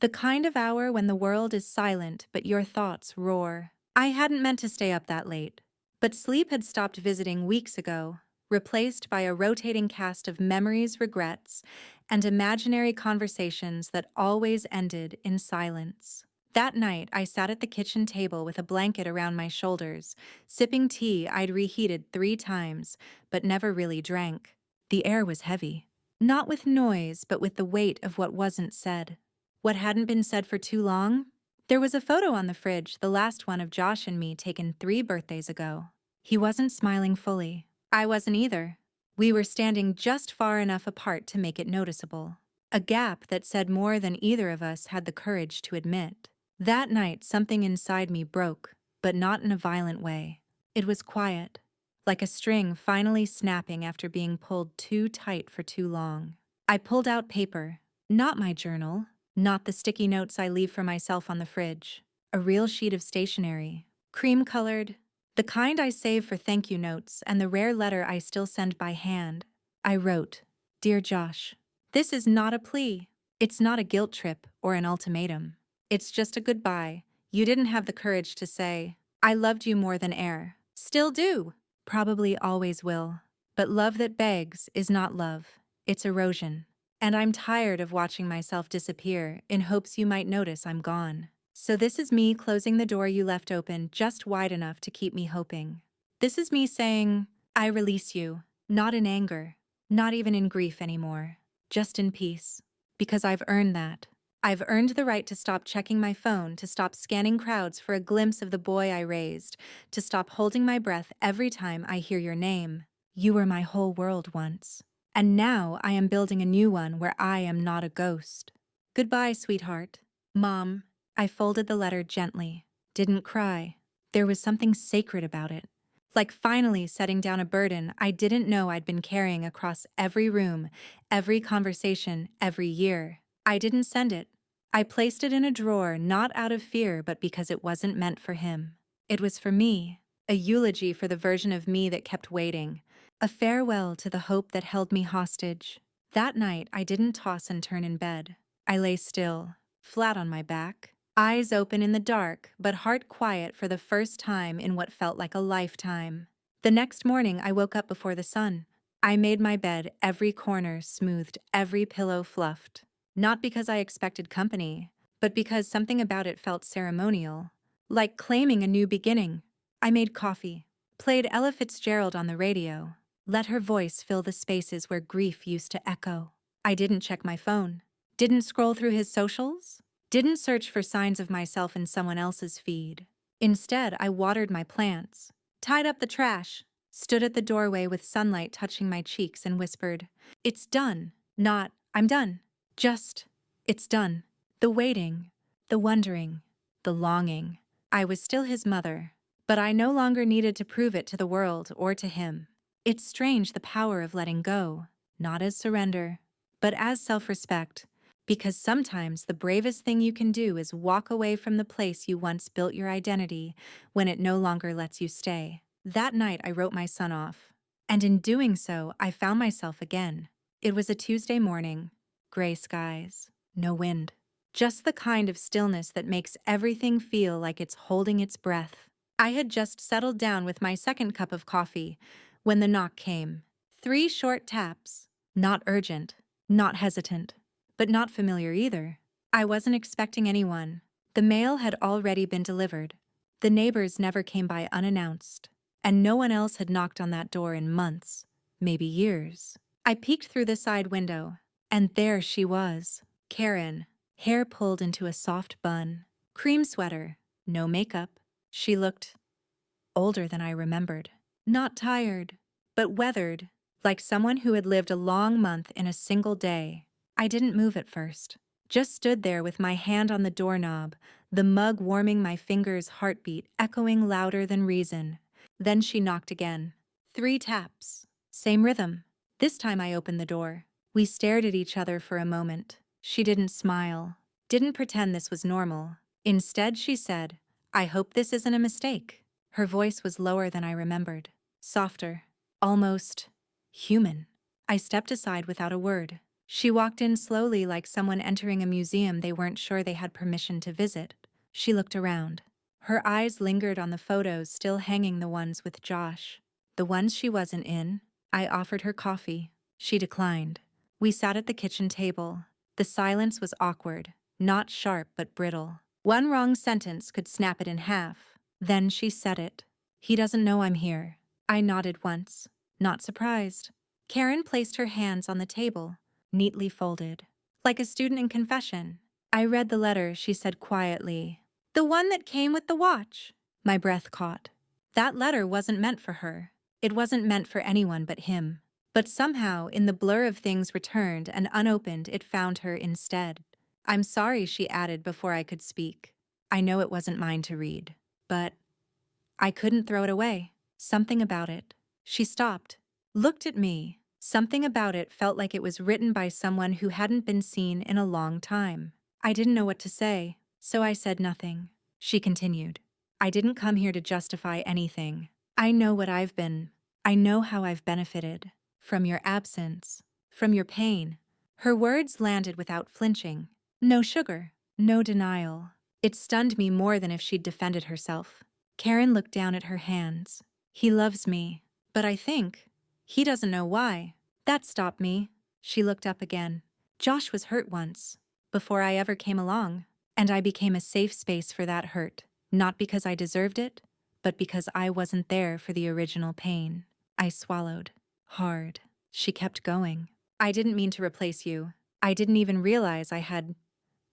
The kind of hour when the world is silent but your thoughts roar. I hadn't meant to stay up that late. But sleep had stopped visiting weeks ago, replaced by a rotating cast of memories, regrets, and imaginary conversations that always ended in silence. That night, I sat at the kitchen table with a blanket around my shoulders, sipping tea I'd reheated 3 times, but never really drank. The air was heavy. Not with noise, but with the weight of what wasn't said. What hadn't been said for too long? There was a photo on the fridge, the last one of Josh and me taken 3 birthdays ago. He wasn't smiling fully. I wasn't either. We were standing just far enough apart to make it noticeable. A gap that said more than either of us had the courage to admit. That night, something inside me broke, but not in a violent way. It was quiet, like a string finally snapping after being pulled too tight for too long. I pulled out paper, not my journal, not the sticky notes I leave for myself on the fridge. A real sheet of stationery, cream-colored, the kind I save for thank you notes and the rare letter I still send by hand. I wrote, "Dear Josh, this is not a plea. It's not a guilt trip or an ultimatum. It's just a goodbye. You didn't have the courage to say, I loved you more than air. Still do. Probably always will. But love that begs is not love. It's erosion. And I'm tired of watching myself disappear in hopes you might notice I'm gone. So this is me closing the door you left open just wide enough to keep me hoping. This is me saying, I release you, not in anger, not even in grief anymore, just in peace. Because I've earned that. I've earned the right to stop checking my phone, to stop scanning crowds for a glimpse of the boy I raised, to stop holding my breath every time I hear your name. You were my whole world once. And now I am building a new one where I am not a ghost. Goodbye, sweetheart. Mom. I folded the letter gently. Didn't cry. There was something sacred about it. Like finally setting down a burden I didn't know I'd been carrying across every room, every conversation, every year. I didn't send it. I placed it in a drawer, not out of fear, but because it wasn't meant for him. It was for me, a eulogy for the version of me that kept waiting, a farewell to the hope that held me hostage. That night, I didn't toss and turn in bed. I lay still, flat on my back, eyes open in the dark, but heart quiet for the first time in what felt like a lifetime. The next morning, I woke up before the sun. I made my bed, every corner smoothed, every pillow fluffed. Not because I expected company, but because something about it felt ceremonial, like claiming a new beginning. I made coffee, played Ella Fitzgerald on the radio, let her voice fill the spaces where grief used to echo. I didn't check my phone, didn't scroll through his socials, didn't search for signs of myself in someone else's feed. Instead, I watered my plants, tied up the trash, stood at the doorway with sunlight touching my cheeks and whispered, "It's done," not, "I'm done." Just, it's done. The waiting, the wondering, the longing. I was still his mother, but I no longer needed to prove it to the world or to him. It's strange the power of letting go, not as surrender, but as self-respect, because sometimes the bravest thing you can do is walk away from the place you once built your identity when it no longer lets you stay. That night I wrote my son off, and in doing so, I found myself again. It was a Tuesday morning. Gray skies, no wind. Just the kind of stillness that makes everything feel like it's holding its breath. I had just settled down with my second cup of coffee when the knock came. 3 short taps. Not urgent, not hesitant, but not familiar either. I wasn't expecting anyone. The mail had already been delivered. The neighbors never came by unannounced. And no one else had knocked on that door in months, maybe years. I peeked through the side window. And there she was, Karen, hair pulled into a soft bun, cream sweater, no makeup. She looked older than I remembered. Not tired, but weathered, like someone who had lived a long month in a single day. I didn't move at first, just stood there with my hand on the doorknob, the mug warming my fingers' heartbeat echoing louder than reason. Then she knocked again. 3 taps. Same rhythm. This time I opened the door. We stared at each other for a moment. She didn't smile, didn't pretend this was normal. Instead, she said, "I hope this isn't a mistake." Her voice was lower than I remembered, softer, almost human. I stepped aside without a word. She walked in slowly like someone entering a museum they weren't sure they had permission to visit. She looked around. Her eyes lingered on the photos still hanging, the ones with Josh. The ones she wasn't in. I offered her coffee. She declined. We sat at the kitchen table. The silence was awkward, not sharp but brittle. One wrong sentence could snap it in half. Then she said it. "He doesn't know I'm here." I nodded once, not surprised. Karen placed her hands on the table, neatly folded, like a student in confession. I read the letter, she said quietly. The one that came with the watch. My breath caught. That letter wasn't meant for her. It wasn't meant for anyone but him. But somehow, in the blur of things returned and unopened, it found her instead. I'm sorry, she added before I could speak. I know it wasn't mine to read. But I couldn't throw it away. Something about it. She stopped, looked at me. Something about it felt like it was written by someone who hadn't been seen in a long time. I didn't know what to say, so I said nothing. She continued. I didn't come here to justify anything. I know what I've been. I know how I've benefited. From your absence. From your pain. Her words landed without flinching. No sugar. No denial. It stunned me more than if she'd defended herself. Karen looked down at her hands. He loves me, but I think he doesn't know why. That stopped me. She looked up again. Josh was hurt once, before I ever came along, and I became a safe space for that hurt, not because I deserved it, but because I wasn't there for the original pain. I swallowed. Hard. She kept going. I didn't mean to replace you. I didn't even realize I had,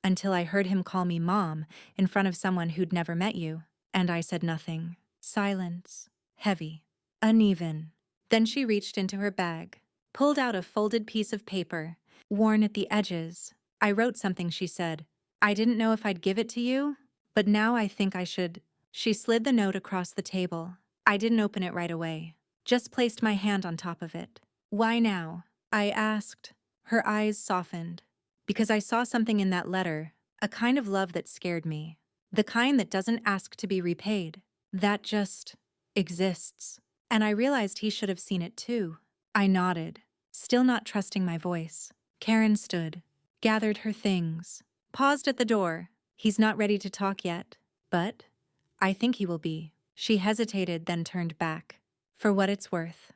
until I heard him call me Mom in front of someone who'd never met you. And I said nothing. Silence. Heavy. Uneven. Then she reached into her bag, pulled out a folded piece of paper, worn at the edges. I wrote something, she said. I didn't know if I'd give it to you, but now I think I should. She slid the note across the table. I didn't open it right away, just placed my hand on top of it. Why now? I asked. Her eyes softened. Because I saw something in that letter, a kind of love that scared me. The kind that doesn't ask to be repaid. That just exists. And I realized he should have seen it too. I nodded, still not trusting my voice. Karen stood, gathered her things, paused at the door. He's not ready to talk yet, but I think he will be. She hesitated, then turned back. For what it's worth.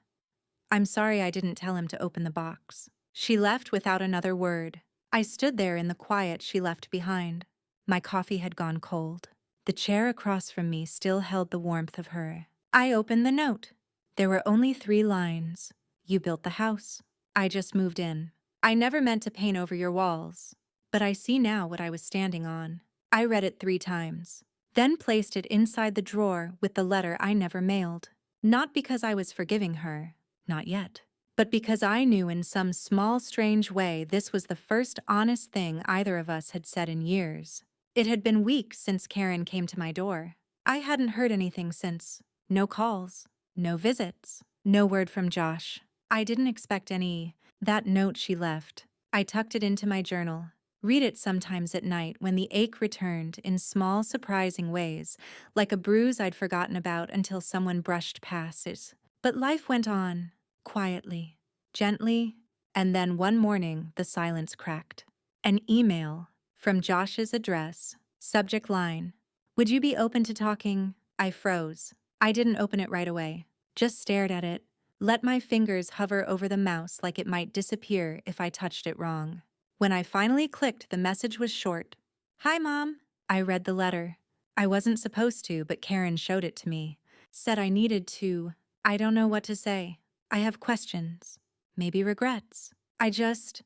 I'm sorry I didn't tell him to open the box. She left without another word. I stood there in the quiet she left behind. My coffee had gone cold. The chair across from me still held the warmth of her. I opened the note. There were only 3 lines. You built the house. I just moved in. I never meant to paint over your walls. But I see now what I was standing on. I read it 3 times. Then placed it inside the drawer with the letter I never mailed. Not because I was forgiving her. Not yet. But because I knew in some small, strange way this was the first honest thing either of us had said in years. It had been weeks since Karen came to my door. I hadn't heard anything since. No calls. No visits. No word from Josh. I didn't expect any. That note she left. I tucked it into my journal. Read it sometimes at night when the ache returned in small, surprising ways, like a bruise I'd forgotten about until someone brushed past it. But life went on. Quietly, gently, and then one morning the silence cracked. An email from Josh's address, subject line, would you be open to talking? I froze. I didn't open it right away, just stared at it, let my fingers hover over the mouse like it might disappear if I touched it wrong. When I finally clicked, the message was short. Hi, Mom. I read the letter. I wasn't supposed to, but Karen showed it to me. Said I needed to. I don't know what to say. I have questions, maybe regrets. I just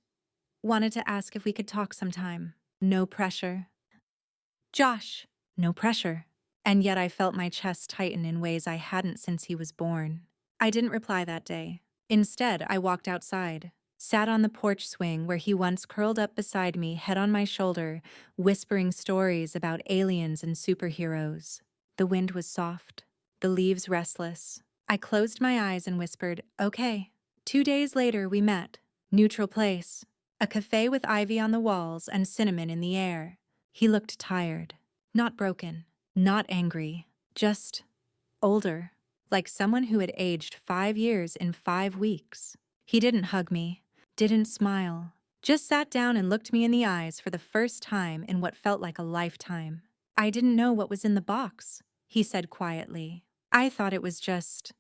wanted to ask if we could talk sometime. No pressure. Josh, no pressure. And yet I felt my chest tighten in ways I hadn't since he was born. I didn't reply that day. Instead, I walked outside, sat on the porch swing where he once curled up beside me, head on my shoulder, whispering stories about aliens and superheroes. The wind was soft, the leaves restless. I closed my eyes and whispered, okay. 2 days later, we met. Neutral place. A cafe with ivy on the walls and cinnamon in the air. He looked tired. Not broken. Not angry. Just older. Like someone who had aged 5 years in 5 weeks. He didn't hug me. Didn't smile. Just sat down and looked me in the eyes for the first time in what felt like a lifetime. I didn't know what was in the box, he said quietly. I thought it was just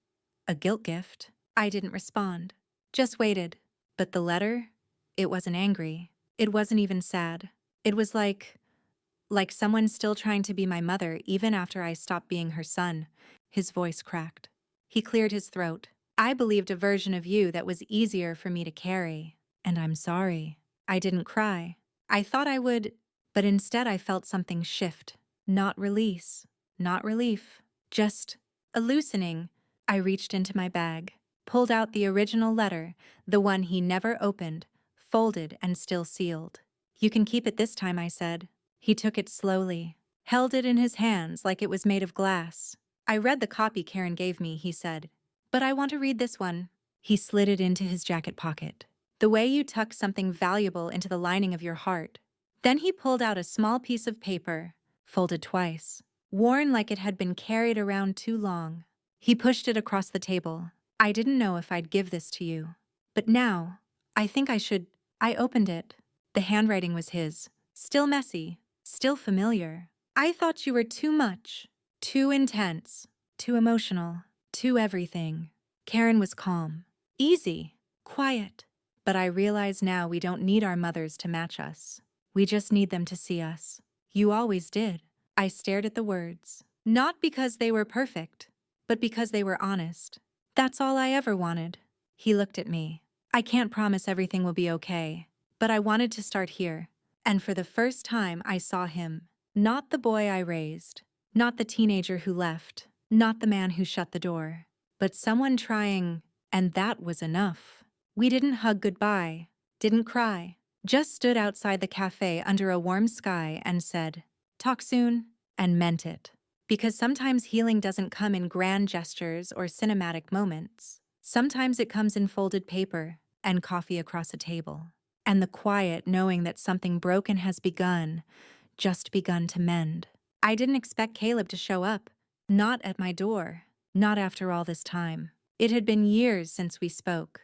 a guilt gift. I didn't respond. Just waited. But the letter? It wasn't angry. It wasn't even sad. It was like someone still trying to be my mother even after I stopped being her son. His voice cracked. He cleared his throat. I believed a version of you that was easier for me to carry. And I'm sorry. I didn't cry. I thought I would But instead I felt something shift. Not release. Not relief. Just a loosening. I reached into my bag, pulled out the original letter, the one he never opened, folded and still sealed. You can keep it this time, I said. He took it slowly, held it in his hands like it was made of glass. I read the copy Karen gave me, he said. But I want to read this one. He slid it into his jacket pocket. The way you tuck something valuable into the lining of your heart. Then he pulled out a small piece of paper, folded twice, worn like it had been carried around too long. He pushed it across the table. I didn't know if I'd give this to you. But now, I think I should. I opened it. The handwriting was his. Still messy. Still familiar. I thought you were too much. Too intense. Too emotional. Too everything. Karen was calm. Easy. Quiet. But I realize now we don't need our mothers to match us. We just need them to see us. You always did. I stared at the words. Not because they were perfect, but because they were honest. That's all I ever wanted. He looked at me. I can't promise everything will be okay, but I wanted to start here. And for the first time I saw him. Not the boy I raised. Not the teenager who left. Not the man who shut the door. But someone trying, and that was enough. We didn't hug goodbye. Didn't cry. Just stood outside the cafe under a warm sky and said, "Talk soon," and meant it. Because sometimes healing doesn't come in grand gestures or cinematic moments. Sometimes it comes in folded paper and coffee across a table. And the quiet knowing that something broken has begun, just begun to mend. I didn't expect Caleb to show up. Not at my door. Not after all this time. It had been years since we spoke.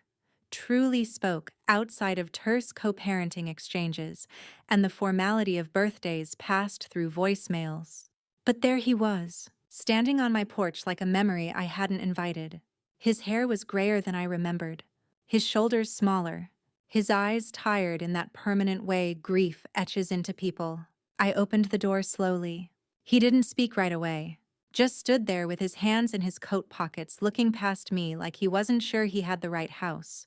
Truly spoke outside of terse co-parenting exchanges and the formality of birthdays passed through voicemails. But there he was, standing on my porch like a memory I hadn't invited. His hair was grayer than I remembered, his shoulders smaller, his eyes tired in that permanent way grief etches into people. I opened the door slowly. He didn't speak right away, just stood there with his hands in his coat pockets looking past me like he wasn't sure he had the right house,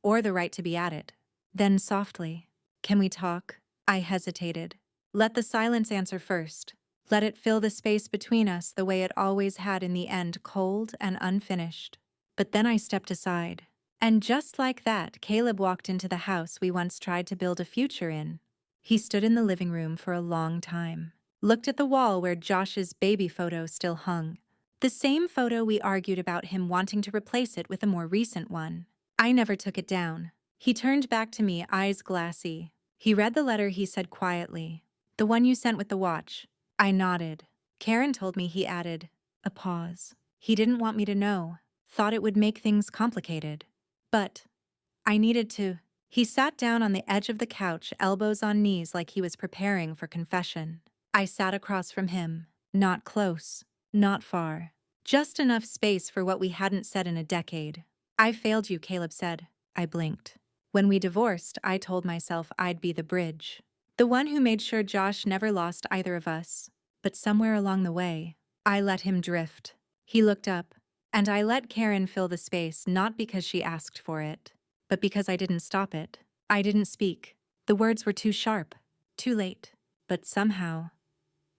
or the right to be at it. Then softly, "Can we talk?" I hesitated. Let the silence answer first. Let it fill the space between us the way it always had in the end, cold and unfinished. But then I stepped aside. And just like that, Caleb walked into the house we once tried to build a future in. He stood in the living room for a long time. Looked at the wall where Josh's baby photo still hung. The same photo we argued about him wanting to replace it with a more recent one. I never took it down. He turned back to me, eyes glassy. He read the letter he said quietly. "The one you sent with the watch." I nodded. Karen told me, he added. A pause. He didn't want me to know. Thought it would make things complicated. But I needed to. He sat down on the edge of the couch, elbows on knees like he was preparing for confession. I sat across from him. Not close. Not far. Just enough space for what we hadn't said in a decade. "I failed you," Caleb said. I blinked. When we divorced, I told myself I'd be the bridge. The one who made sure Josh never lost either of us. But somewhere along the way, I let him drift. He looked up, and I let Karen fill the space not because she asked for it, but because I didn't stop it. I didn't speak. The words were too sharp, too late, but somehow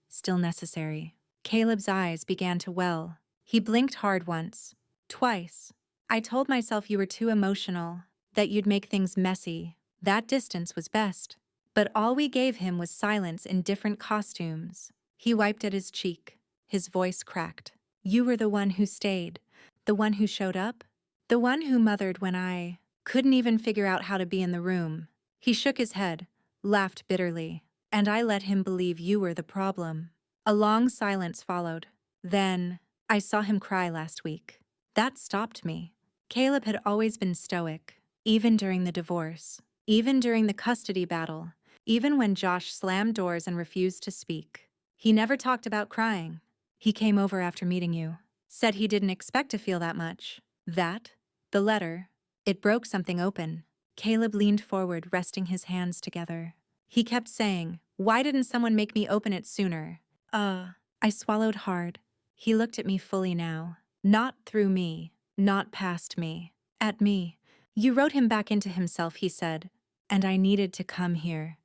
still necessary. Caleb's eyes began to well. He blinked hard once, twice. I told myself you were too emotional, that you'd make things messy. That distance was best. But all we gave him was silence in different costumes. He wiped at his cheek. His voice cracked. "You were the one who stayed. The one who showed up. The one who mothered when I couldn't even figure out how to be in the room." He shook his head, laughed bitterly. "And I let him believe you were the problem." A long silence followed. Then, I saw him cry last week. That stopped me. Caleb had always been stoic, even during the divorce, even during the custody battle, even when Josh slammed doors and refused to speak. He never talked about crying. He came over after meeting you. Said he didn't expect to feel that much. That, the letter, it broke something open. Caleb leaned forward, resting his hands together. He kept saying, "Why didn't someone make me open it sooner?" I swallowed hard. He looked at me fully now. Not through me, not past me, at me. "You wrote him back into himself," he said. "And I needed to come here.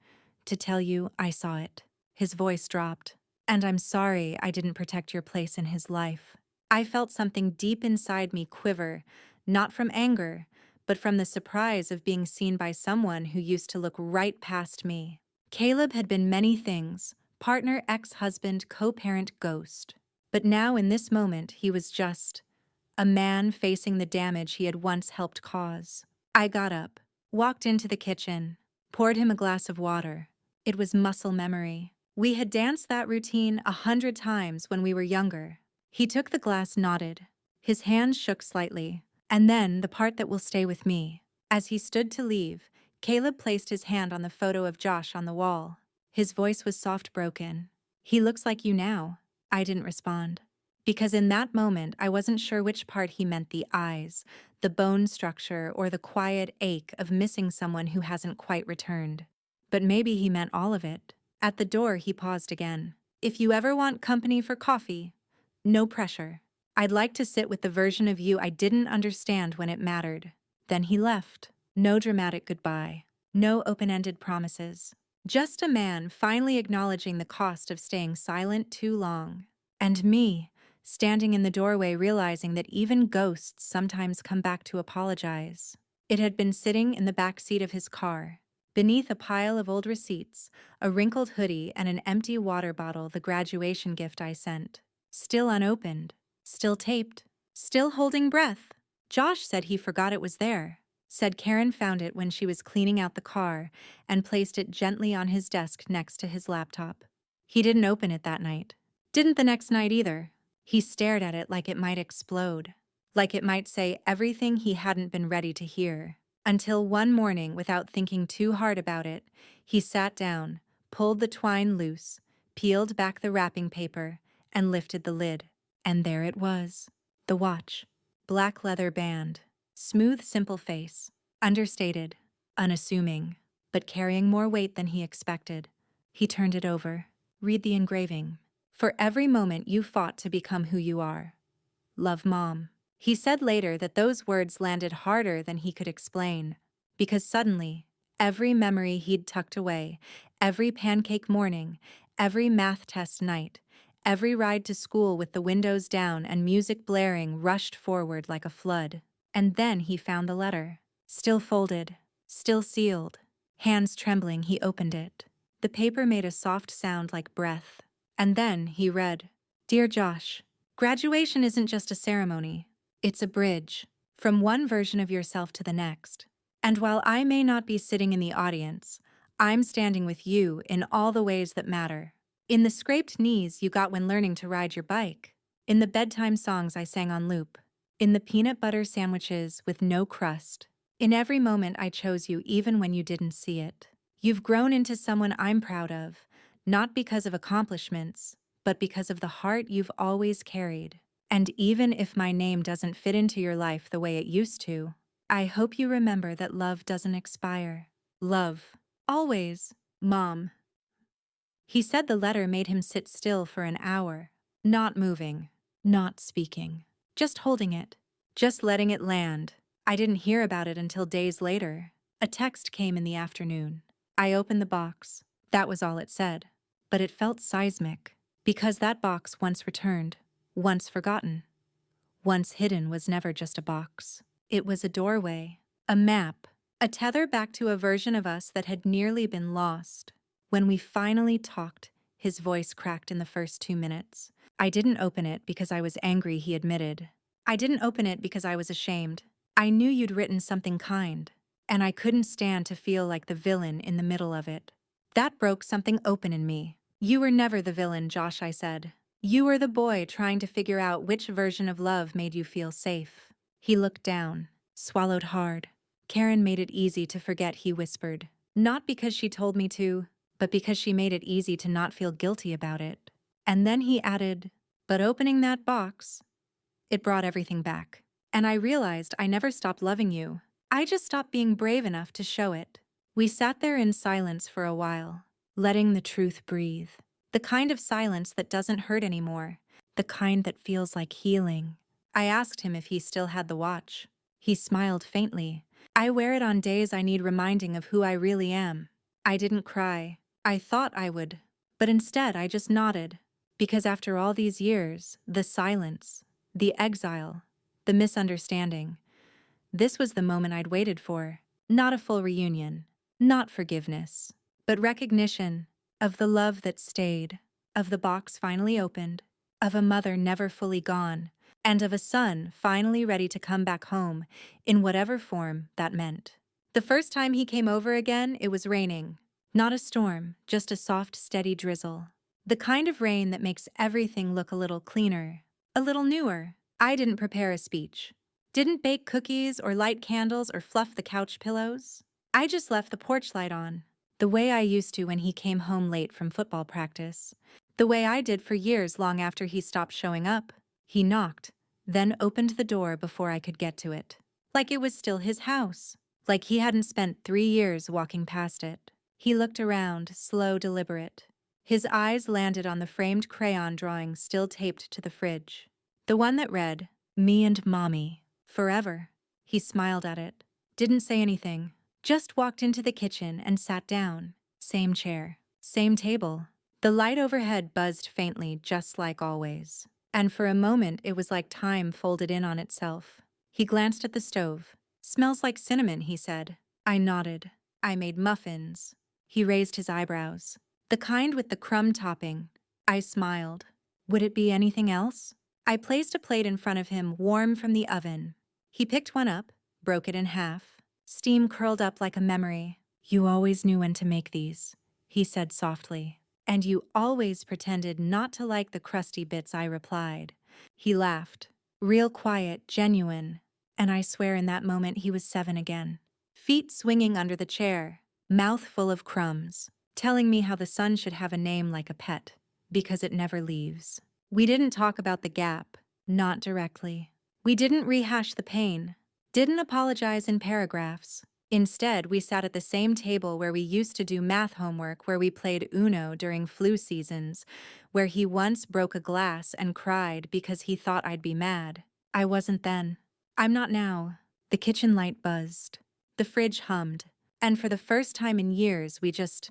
To tell you, I saw it. His voice dropped. And I'm sorry I didn't protect your place in his life. I felt something deep inside me quiver, not from anger, but from the surprise of being seen by someone who used to look right past me. Caleb had been many things: partner, ex-husband, co-parent, ghost. But now in this moment he was just a man facing the damage he had once helped cause. I got up, walked into the kitchen, poured him a glass of water. It was muscle memory. We had danced that routine 100 times when we were younger. He took the glass, nodded. His hands shook slightly. And then the part that will stay with me. As he stood to leave, Caleb placed his hand on the photo of Josh on the wall. His voice was soft, broken. "He looks like you now." I didn't respond. Because in that moment, I wasn't sure which part he meant: the eyes, the bone structure, or the quiet ache of missing someone who hasn't quite returned. But maybe he meant all of it. At the door, he paused again. "If you ever want company for coffee, no pressure. I'd like to sit with the version of you I didn't understand when it mattered." Then he left. No dramatic goodbye. No open-ended promises. Just a man finally acknowledging the cost of staying silent too long. And me, standing in the doorway, realizing that even ghosts sometimes come back to apologize. It had been sitting in the back seat of his car, beneath a pile of old receipts, a wrinkled hoodie, and an empty water bottle, the graduation gift I sent. Still unopened, still taped, still holding breath. Josh said he forgot it was there. Said Karen found it when she was cleaning out the car and placed it gently on his desk next to his laptop. He didn't open it that night. Didn't the next night either. He stared at it like it might explode, like it might say everything he hadn't been ready to hear. Until one morning, without thinking too hard about it, he sat down, pulled the twine loose, peeled back the wrapping paper, and lifted the lid. And there it was. The watch. Black leather band. Smooth, simple face. Understated. Unassuming. But carrying more weight than he expected. He turned it over. "Read the engraving. For every moment you fought to become who you are. Love, Mom." He said later that those words landed harder than he could explain, because suddenly, every memory he'd tucked away, every pancake morning, every math test night, every ride to school with the windows down and music blaring, rushed forward like a flood. And then he found the letter. Still folded, still sealed. Hands trembling, he opened it. The paper made a soft sound like breath. And then he read, "Dear Josh, graduation isn't just a ceremony. It's a bridge from one version of yourself to the next. And while I may not be sitting in the audience, I'm standing with you in all the ways that matter. In the scraped knees you got when learning to ride your bike. In the bedtime songs I sang on loop. In the peanut butter sandwiches with no crust. In every moment I chose you even when you didn't see it. You've grown into someone I'm proud of, not because of accomplishments, but because of the heart you've always carried. And even if my name doesn't fit into your life the way it used to, I hope you remember that love doesn't expire. Love. Always. Mom." He said the letter made him sit still for an hour, not moving, not speaking, just holding it, just letting it land. I didn't hear about it until days later. A text came in the afternoon. I opened the box. That was all it said. But it felt seismic, because that box, once returned, once forgotten, once hidden, was never just a box. It was a doorway, a map, a tether back to a version of us that had nearly been lost. When we finally talked, his voice cracked in the first 2 minutes. "I didn't open it because I was angry," he admitted. "I didn't open it because I was ashamed. I knew you'd written something kind, and I couldn't stand to feel like the villain in the middle of it. That broke something open in me." "You were never the villain, Josh," I said. "You were the boy trying to figure out which version of love made you feel safe." He looked down, swallowed hard. "Karen made it easy to forget," he whispered. "Not because she told me to, but because she made it easy to not feel guilty about it." And then he added, "But opening that box, it brought everything back. And I realized I never stopped loving you. I just stopped being brave enough to show it." We sat there in silence for a while, letting the truth breathe. The kind of silence that doesn't hurt anymore, the kind that feels like healing. I asked him if he still had the watch. He smiled faintly. "I wear it on days I need reminding of who I really am." I didn't cry. I thought I would, but instead I just nodded. Because after all these years, the silence, the exile, the misunderstanding, this was the moment I'd waited for. Not a full reunion, not forgiveness, but recognition of the love that stayed, of the box finally opened, of a mother never fully gone, and of a son finally ready to come back home in whatever form that meant. The first time he came over again, it was raining. Not a storm, just a soft, steady drizzle. The kind of rain that makes everything look a little cleaner, a little newer. I didn't prepare a speech. Didn't bake cookies or light candles or fluff the couch pillows. I just left the porch light on, the way I used to when he came home late from football practice, the way I did for years long after he stopped showing up. He knocked, then opened the door before I could get to it. Like it was still his house, like he hadn't spent 3 years walking past it. He looked around, slow, deliberate. His eyes landed on the framed crayon drawing still taped to the fridge. The one that read, "Me and Mommy. Forever." He smiled at it, didn't say anything, just walked into the kitchen and sat down. Same chair, same table. The light overhead buzzed faintly, just like always. And for a moment, it was like time folded in on itself. He glanced at the stove. "Smells like cinnamon," he said. I nodded. "I made muffins." He raised his eyebrows. "The kind with the crumb topping." I smiled. "Would it be anything else?" I placed a plate in front of him, warm from the oven. He picked one up, broke it in half. Steam curled up like a memory. "You always knew when to make these," he said softly. "And you always pretended not to like the crusty bits," I replied. He laughed. Real quiet, genuine. And I swear in that moment he was 7 again. Feet swinging under the chair, mouth full of crumbs, telling me how the son should have a name like a pet, because it never leaves. We didn't talk about the gap, not directly. We didn't rehash the pain, didn't apologize in paragraphs. Instead, we sat at the same table where we used to do math homework, where we played Uno during flu seasons, where he once broke a glass and cried because he thought I'd be mad. I wasn't then. I'm not now. The kitchen light buzzed. The fridge hummed. And for the first time in years, we just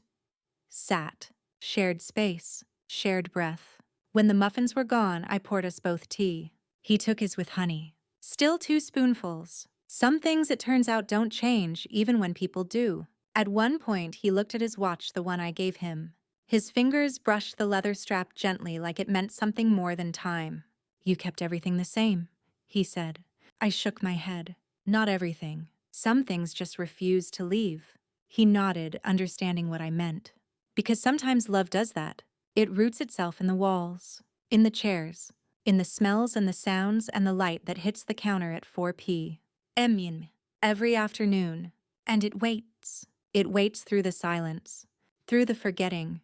sat, shared space, shared breath. When the muffins were gone, I poured us both tea. He took his with honey. Still 2 spoonfuls. Some things, it turns out, don't change even when people do. At one point, he looked at his watch, the one I gave him. His fingers brushed the leather strap gently, like it meant something more than time. "You kept everything the same," he said. I shook my head. "Not everything. Some things just refused to leave." He nodded, understanding what I meant. Because sometimes love does that. It roots itself in the walls, in the chairs, in the smells and the sounds and the light that hits the counter at 4 p.m. every afternoon. And it waits. It waits through the silence, through the forgetting,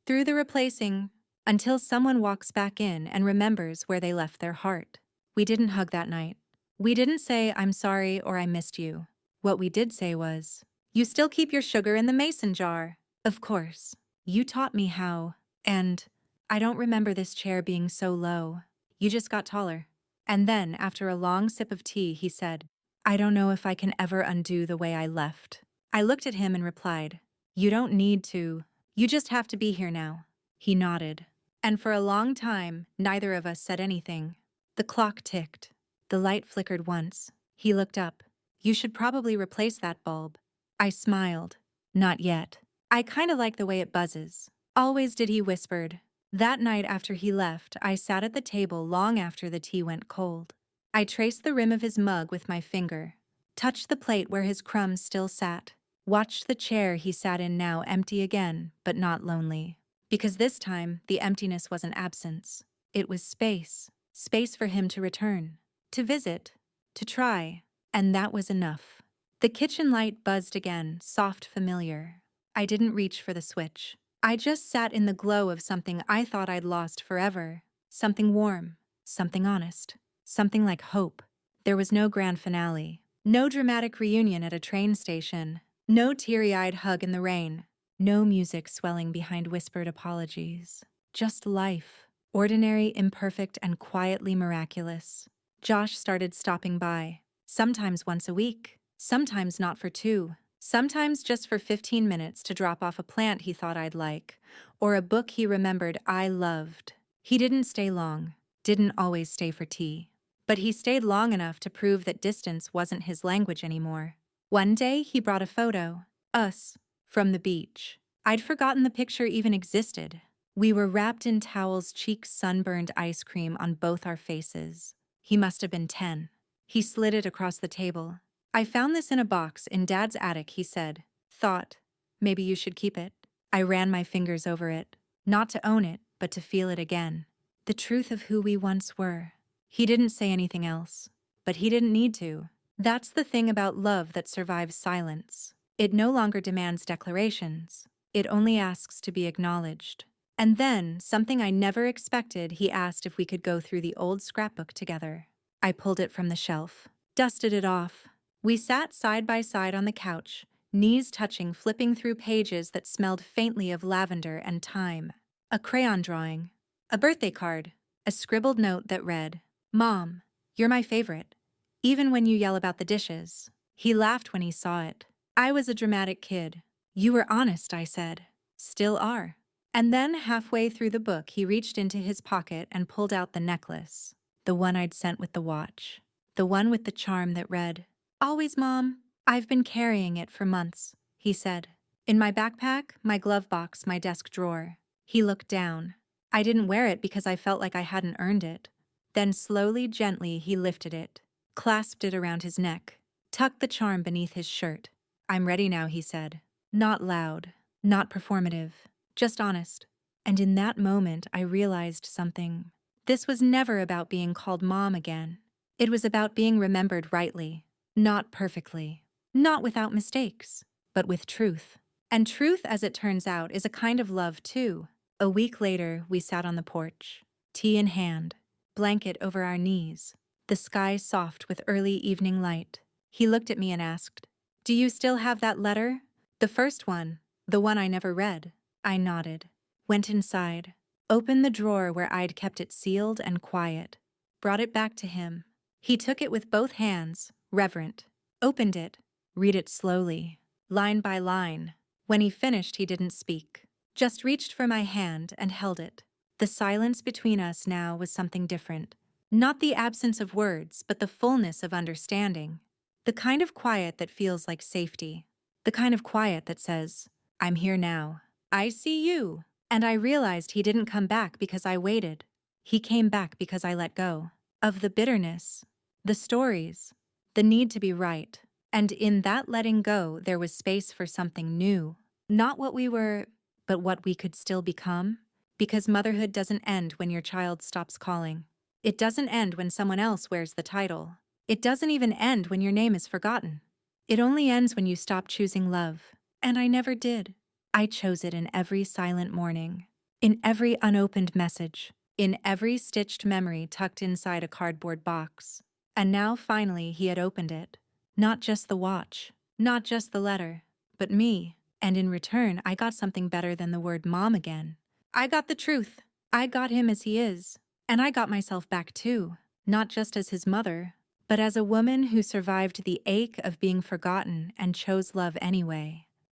through the replacing, until someone walks back in and remembers where they left their heart. We didn't hug that night. We didn't say, "I'm sorry" or "I missed you." What we did say was, "You still keep your sugar in the mason jar." Of course. You taught me how. And I don't remember this chair being so low. You just got taller. And then, after a long sip of tea, he said, "I don't know if I can ever undo the way I left." I looked at him and replied, "You don't need to. You just have to be here now." He nodded. And for a long time, neither of us said anything. The clock ticked. The light flickered once. He looked up. "You should probably replace that bulb." I smiled. "Not yet. I kinda like the way it buzzes." "Always did," he whispered. That night after he left, I sat at the table long after the tea went cold. I traced the rim of his mug with my finger, touched the plate where his crumbs still sat, watched the chair he sat in now empty again, but not lonely. Because this time, the emptiness wasn't absence. It was space. Space for him to return, to visit, to try. And that was enough. The kitchen light buzzed again, soft, familiar. I didn't reach for the switch. I just sat in the glow of something I thought I'd lost forever. Something warm, something honest, something like hope. There was no grand finale, no dramatic reunion at a train station, no teary-eyed hug in the rain, no music swelling behind whispered apologies. Just life, ordinary, imperfect, and quietly miraculous. Josh started stopping by, sometimes once a week, sometimes not for 2, Sometimes just for 15 minutes to drop off a plant he thought I'd like, or a book he remembered I loved. He didn't stay long, didn't always stay for tea. But he stayed long enough to prove that distance wasn't his language anymore. One day he brought a photo, us, from the beach. I'd forgotten the picture even existed. We were wrapped in towels, cheeks sunburned, ice cream on both our faces. He must have been 10. He slid it across the table. I found this in a box in Dad's attic, he said. Thought, maybe you should keep it. I ran my fingers over it, not to own it, but to feel it again. The truth of who we once were. He didn't say anything else, but he didn't need to. That's the thing about love that survives silence. It no longer demands declarations. It only asks to be acknowledged. And then, something I never expected, he asked if we could go through the old scrapbook together. I pulled it from the shelf, dusted it off. We sat side by side on the couch, knees touching, flipping through pages that smelled faintly of lavender and thyme. A crayon drawing, a birthday card, a scribbled note that read, "Mom, you're my favorite, even when you yell about the dishes." He laughed when he saw it. I was a dramatic kid. "You were honest," I said. "Still are." And then, halfway through the book, he reached into his pocket and pulled out the necklace. The one I'd sent with the watch. The one with the charm that read, "Always, Mom." "I've been carrying it for months," he said. "In my backpack, my glove box, my desk drawer." He looked down. I didn't wear it because I felt like I hadn't earned it. Then slowly, gently, he lifted it, clasped it around his neck, tucked the charm beneath his shirt. "I'm ready now," he said. Not loud, not performative, just honest. And in that moment, I realized something. This was never about being called Mom again. It was about being remembered rightly, not perfectly, not without mistakes, but with truth. And truth, as it turns out, is a kind of love too. A week later, we sat on the porch, tea in hand, blanket over our knees, the sky soft with early evening light. He looked at me and asked, "Do you still have that letter? The first one, the one I never read?" I nodded, went inside, opened the drawer where I'd kept it sealed and quiet, brought it back to him. He took it with both hands, reverent, opened it, read it slowly, line by line. When he finished, he didn't speak, just reached for my hand and held it. The silence between us now was something different. Not the absence of words, but the fullness of understanding. The kind of quiet that feels like safety. The kind of quiet that says, "I'm here now. I see you." And I realized he didn't come back because I waited. He came back because I let go. Of the bitterness, the stories, the need to be right. And in that letting go, there was space for something new. Not what we were, but what we could still become. Because motherhood doesn't end when your child stops calling. It doesn't end when someone else wears the title. It doesn't even end when your name is forgotten. It only ends when you stop choosing love. And I never did. I chose it in every silent morning, in every unopened message, in every stitched memory tucked inside a cardboard box. And now finally he had opened it. Not just the watch, not just the letter, but me. And in return, I got something better than the word mom again. I got the truth. I got him as he is. And I got myself back too, not just as his mother, but as a woman who survived the ache of being forgotten and chose love anyway.